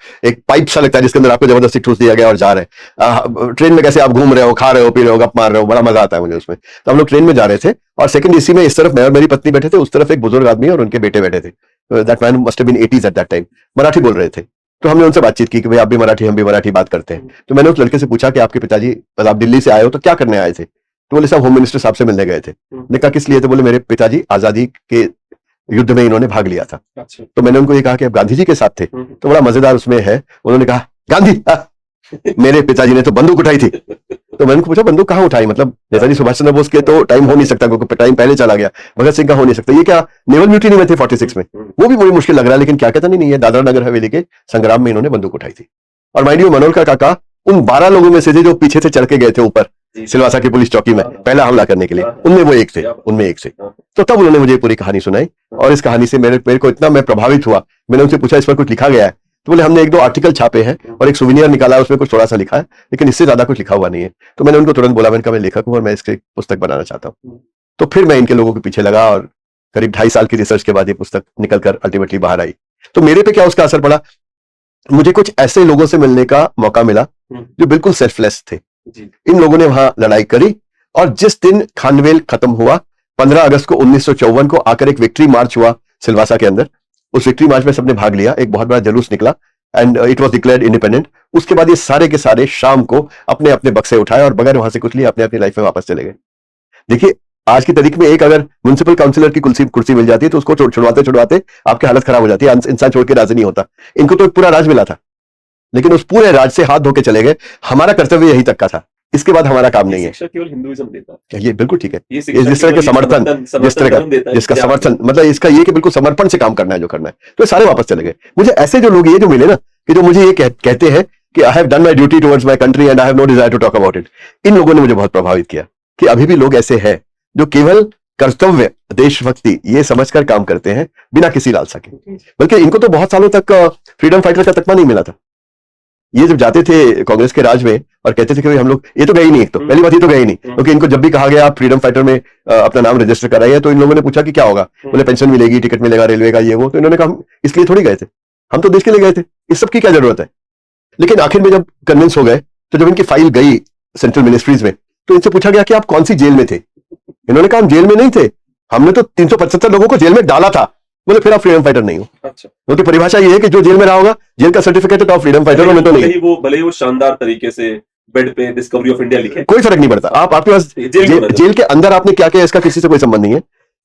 पाइप सा लगता है जिसके अंदर आपको जबरदस्ती ठूस दिया गया और जा रहे हैं. ट्रेन में कैसे आप घूम रहे हो, खा रहे हो, पी रहे हो, गप मार रहे हो, बड़ा मजा आता है मुझे उसमें. तो हम लोग ट्रेन में जा रहे थे और सेकंड एसी में इस तरफ मैं और मेरी पत्नी बैठे थे, उस तरफ एक बुजुर्ग आदमी और उनके बेटे बैठे थे. That man must have been 80s at that time. Marathi बोल रहे थे. तो हमने उनसे बातचीत की कि भाई आप भी मराठी, हम भी मराठी बात करते हैं. तो मैंने उस लड़के से पूछा कि आपके पिताजी, आप दिल्ली से आए हो तो क्या करने आए थे? तो बोले साहब होम मिनिस्टर साहब से मिलने गए थे. मैंने कहा किस लिए? तो बोले मेरे पिताजी आजादी के युद्ध में इन्होंने भाग लिया था. तो मैंने उनको ये कहा कि आप गांधी जी के साथ थे. तो बड़ा मजेदार उसमें है, उन्होंने कहा गांधी, मेरे पिताजी ने तो बंदूक उठाई थी. तो मैंने पूछा बंदूक कहाँ उठाई? मतलब नेताजी सुभाष चंद्र बोस के तो टाइम हो नहीं सकता क्योंकि टाइम पहले चला गया. भगत सिंह का हो नहीं सकता. ये क्या नेवल म्यूटिनी में थे 46 में? वो भी बड़ी मुश्किल लग रहा है, लेकिन क्या कहता नहीं है, दादरा नगर हवेली के संग्राम में इन्होंने बंदूक उठाई थी. और माइंड यू मनोहर का काका उन 12 लोगों में से थे जो पीछे से चढ़ के गए थे ऊपर सिलवासा की पुलिस चौकी में पहला हमला करने के लिए. उनमें वो एक थे, उनमें एक थे. तो तब उन्होंने मुझे पूरी कहानी सुनाई और इस कहानी से मेरे को इतना मैं प्रभावित हुआ. मैंने उनसे पूछा इस पर कुछ लिखा गया है? तो बोले हमने 1-2 आर्टिकल छापे हैं और एक सुविनियर निकाला है, उसमें कुछ थोड़ा सा लिखा है, लेकिन इससे ज्यादा कुछ लिखा हुआ नहीं है. तो मैंने उनको तुरंत बोला, मैंने कहा मैं लेखक हूं और मैं इसकी पुस्तक बनाना चाहता हूं. तो फिर मैं इनके लोगों के पीछे लगा और करीब 2.5 साल की रिसर्च के बाद ये पुस्तक निकलकर अल्टीमेटली बाहर आई. तो मेरे पे क्या उसका असर पड़ा? मुझे कुछ ऐसे लोगों से मिलने का मौका मिला जो बिल्कुल सेल्फलेस थे. इन लोगों ने वहां लड़ाई करी और जिस दिन खानवेल खत्म हुआ 15 अगस्त को 1954 को आकर एक विक्ट्री मार्च हुआ सिलवासा के अंदर. उस विक्ट्री मार्च में सबने भाग लिया, एक बहुत बड़ा जुलूस निकला and it was declared independent. उसके बाद ये सारे के सारे शाम को अपने अपने बक्से उठाए और बगैर वहां से कुछ लिए अपने अपनी लाइफ में वापस चले गए. देखिए आज की तारीख में एक अगर म्युनिसिपल काउंसिलर की कुर्सी मिल जाती है तो उसको छुड़वाते आपकी हालत खराब हो जाती है. इंसान छोड़ के राजी नहीं होता. इनको तो एक पूरा राज मिला था, लेकिन उस पूरे राज से हाथ धो के चले गए. हमारा कर्तव्य यही तक का था, इसके बाद हमारा काम नहीं है. केवल हिंदुइज्म देता है. ये बिल्कुल ठीक है. ये जिस तरह के समर्थन, जिस तरह का जिसका समर्थन, मतलब इसका ये कि बिल्कुल समर्पण से काम करना है जो करना है. तो सारे वापस चले गए. मुझे ऐसे जो लोग ये जो मिले ना कि जो मुझे ये कहते हैं कि I have done my duty towards my country and I have no desire to talk about it, इन लोगों ने मुझे बहुत प्रभावित किया कि अभी भी लोग ऐसे हैं जो केवल कर्तव्य, देशभक्ति ये समझकर काम करते हैं बिना किसी लालसा के. बल्कि इनको तो बहुत सालों तक फ्रीडम फाइटर का तकमा नहीं मिला था. ये जब जाते थे कांग्रेस के राज में और कहते थे कि हम लोग, ये तो गए ही नहीं. एक तो पहली बात ये तो गए ही नहीं, क्योंकि इनको जब भी कहा गया आप फ्रीडम फाइटर में अपना नाम रजिस्टर कराइए तो इन लोगों ने पूछा कि क्या होगा. बोले पेंशन मिलेगी, टिकट मिलेगा रेलवे का, ये वो. तो इन्होंने कहा इसलिए थोड़ी गए थे, हम तो देश के लिए गए थे, इस सब की क्या जरूरत है. लेकिन आखिर में जब कन्विंस हो गए तो जब इनकी फाइल गई सेंट्रल मिनिस्ट्रीज में तो इनसे पूछा गया कि आप कौन सी जेल में थे. इन्होंने कहा हम जेल में नहीं थे, हमने तो 375 लोगों को जेल में डाला था. बोले फिर आप फ्रीडम फाइटर नहीं हो. अच्छा. क्योंकि परिभाषा ये है कि जो जेल में रहा होगा, जेल का सर्टिफिकेट है तो आप फ्रीडम फाइटर हो, मैं तो नहीं. भले ही वो शानदार तरीके से बेड पे डिस्कवरी ऑफ इंडिया लिखे, कोई फर्क नहीं पड़ता. आपके पास जेल के अंदर आपने क्या किया इसका किसी से कोई संबंध नहीं है.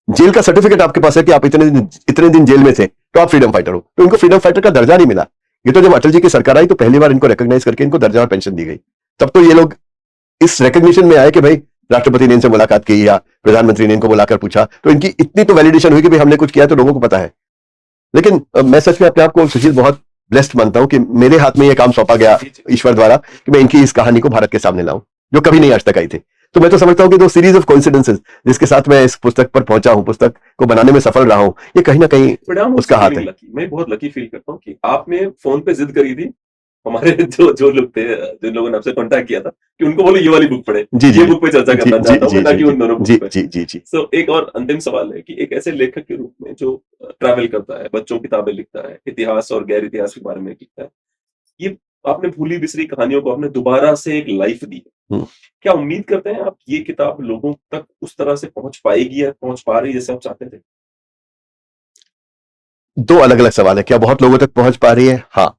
जेल का सर्टिफिकेट आपके पास है कि आप इतने दिन जेल में थे तो आप फ्रीडम फाइटर हो. तो इनको फ्रीडम फाइटर का दर्जा नहीं मिला. ये तो जब अटल जी की सरकार आई तो पहली बार इनको रिकॉग्नाइज करके इनको दर्जा और पेंशन दी गई. तब तो ये लोग इस रिकॉग्निशन में आए कि भाई राष्ट्रपति ने इनसे मुलाकात की या प्रधानमंत्री ने इनको बुलाकर पूछा, तो इनकी इतनी तो वैलिडेशन हुई कि भाई हमने कुछ किया तो लोगों को पता है. लेकिन मैं सच में अपने आप को सुशील बहुत ब्लेस्ड मानता हूं कि मेरे हाथ में यह काम सौंपा गया ईश्वर द्वारा कि मैं इनकी इस कहानी को भारत के सामने लाऊं जो कभी नहीं आज तक आई थी. तो मैं तो समझता हूं कि दो सीरीज ऑफ कोइंसिडेंसेस जिसके साथ मैं इस पुस्तक पर पहुंचा हूं, पुस्तक को बनाने में सफल रहा हूं, ये कहीं ना कहीं उसका हाथ है. मैं बहुत लकी फील करता हूं कि आपने फोन पे जिद करी थी, हमारे जो लोग थे, जिन लोगों ने आपसे कांटेक्ट किया था कि उनको बोलो ये वाली बुक पढ़े, ये बुक पे चर्चा करना चाहता हूं, ताकि उन दोनों बुक पे. सो एक और अंतिम सवाल है कि एक ऐसे लेखक के रूप में जो ट्रैवल करता है, बच्चों की किताबें लिखता है, इतिहास और गैर इतिहास के बारे में लिखता है, ये आपने भूली बिसरी कहानियों को आपने दोबारा से एक लाइफ दी. क्या उम्मीद करते हैं आप ये किताब लोगों तक उस तरह से पहुंच पाएगी या पहुंच पा रही जैसे आप चाहते थे? दो अलग अलग सवाल है. क्या बहुत लोगों तक पहुंच पा रही है? हाँ.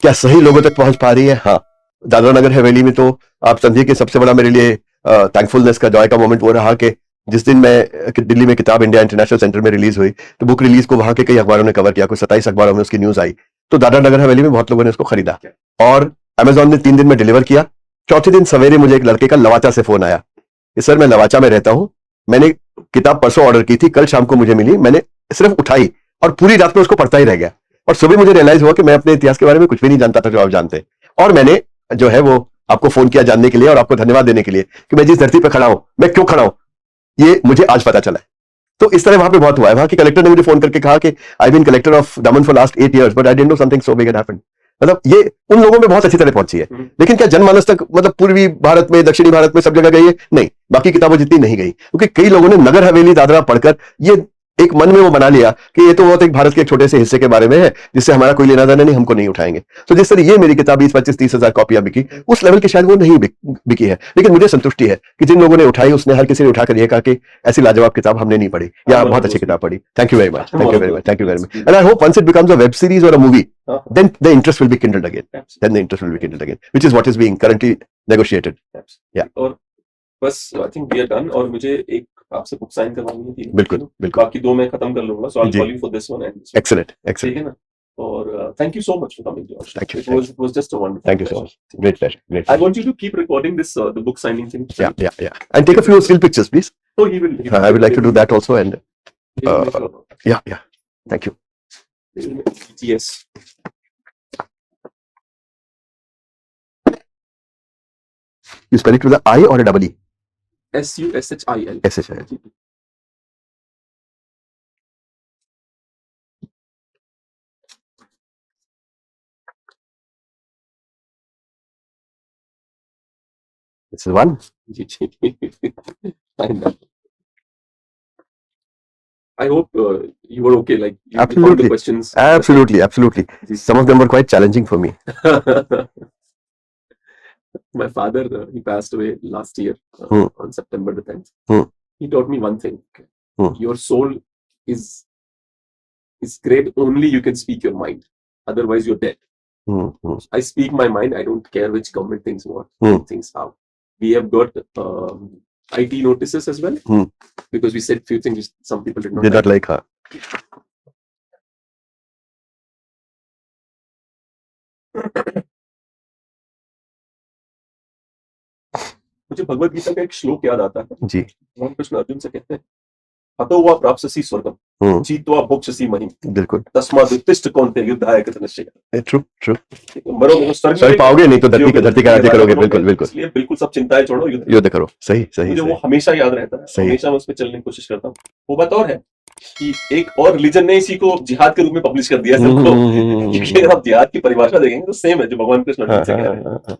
क्या सही लोगों तक पहुंच पा रही है? हाँ. दादरा नगर हवेली में तो आप समझिए कि सबसे बड़ा मेरे लिए थैंकफुलनेस का, जॉय का मोमेंट वो रहा कि जिस दिन मैं दिल्ली में किताब इंडिया इंटरनेशनल सेंटर में रिलीज हुई, तो बुक रिलीज को वहां के कई अखबारों ने कवर किया, कुछ 27 अखबारों में उसकी न्यूज आई, तो दादरा नगर हवेली में बहुत लोगों ने उसको खरीदा और अमेजोन ने 3 दिन में डिलीवर किया। चौथे दिन सवेरे मुझे एक लड़के का लवाचा से फोन आया कि सर मैं लवाचा में रहता हूं, मैंने किताब परसों ऑर्डर की थी, कल शाम को मुझे मिली, मैंने सिर्फ उठाई और पूरी रात में उसको पढ़ता ही रह गया और सुबह मुझे रियलाइज हुआ कि मैं अपने इतिहास के बारे में कुछ भी नहीं जानता था जो आप जानते हैं, और मैंने जो है वो आपको फोन किया जानने के लिए और आपको धन्यवाद देने के लिए कि मैं जिस धरती पर खड़ा हूं, मैं क्यों खड़ा हूं, ये मुझे आज पता चला है। तो इस तरह वहां पे बहुत हुआ है। वहां के कलेक्टर ने मुझे फोन करके कहा कि I been collector of Daman for last 8 years but I didn't know something so big had happened. मतलब ये उन लोगों में बहुत अच्छी तरह पहुंची है, लेकिन क्या जनमानस तक, मतलब पूर्वी भारत में, दक्षिणी भारत में सब जगह गई है? नहीं, बाकी किताबों जितनी नहीं गई, क्योंकि कई लोगों ने नगर हवेली दादरा पढ़कर ये एक मन में वो बना लिया कि ये तो बहुत एक भारत के एक छोटे से हिस्से के बारे में है जिससे हमारा कोई लेना देना नहीं, हमको नहीं उठाएंगे। तो जिस तरह ये मेरी किताब 20-25-30 हजार कॉपियां बिकी, उस लेवल की शायद वो नहीं बिकी है, लेकिन मुझे संतुष्टि है कि जिन लोगों ने उठाई, उसने हर किसी ने उठाकर ये कहा कि ऐसी लाजवाब किताब हमने नहीं पढ़ी या बहुत अच्छी किताब पढ़ी। Thank you very much, thank you very much, thank you very much. And I hope once it becomes a web series और a movie, then the interest will be kindled again. Then the interest will be kindled again, which is what is being currently negotiated. Yeah. और बस I think we are done, और मुझे एक आपसे book sign करवानी थी। बिल्कुल बिल्कुल, बाकी 2 मैं खत्म कर लूंगा, सो आई विल जी। Call you for this one and excellent ठीक excellent, है ना। और thank you so much for coming George, Thank you, it was just a wonderful, thank you so much, great pleasure, great I pleasure. want you to keep recording this the book signing thing. Yeah, and take a few still pictures please. So he will I would like to do that also, and he will make a- yeah, thank you. he will make- yes. You spell it with a I or a double E? SUSHIL. SHIL. This is one. Fine. I hope you were okay. Like you found Absolutely. the questions. Absolutely. Some of them were quite challenging for me. My father, he passed away last year on September the 10th. He taught me one thing. Your soul is great only you can speak your mind. Otherwise, you're dead. I speak my mind. I don't care which government thinks what, thinks how. We have got IT notices as well because we said few things some people did not like her. मुझे भगवत गीता का एक श्लोक याद आता है जी। भगवान कृष्ण अर्जुन से कहते हैं, हतो वा प्राप्स्यसि स्वर्गम जीत्वा भोक्ष्यसि महिम, बिल्कुल, तस्मात् उत्तिष्ठ कौन्तेय युद्धाय कृतनिश्चय। ट्रू मरोगे तो स्वर्ग पाओगे, नहीं तो धरती का राज्य करोगे। बिल्कुल इसलिए बिल्कुल सब चिंताएं छोड़ो, युद्ध करो। सही मुझे वो हमेशा याद रहता है, सही। हमेशा मैं उस पर चलने की कोशिश करता हूँ। वो बात और है कि एक और रिलीजन ने इसी को जिहाद के रूप में पब्लिश कर दिया सबको, क्योंकि अगर आप जिहाद की परिभाषा देखेंगे तो सेम है जो भगवान कृष्ण अर्जुन से कह रहे हैं।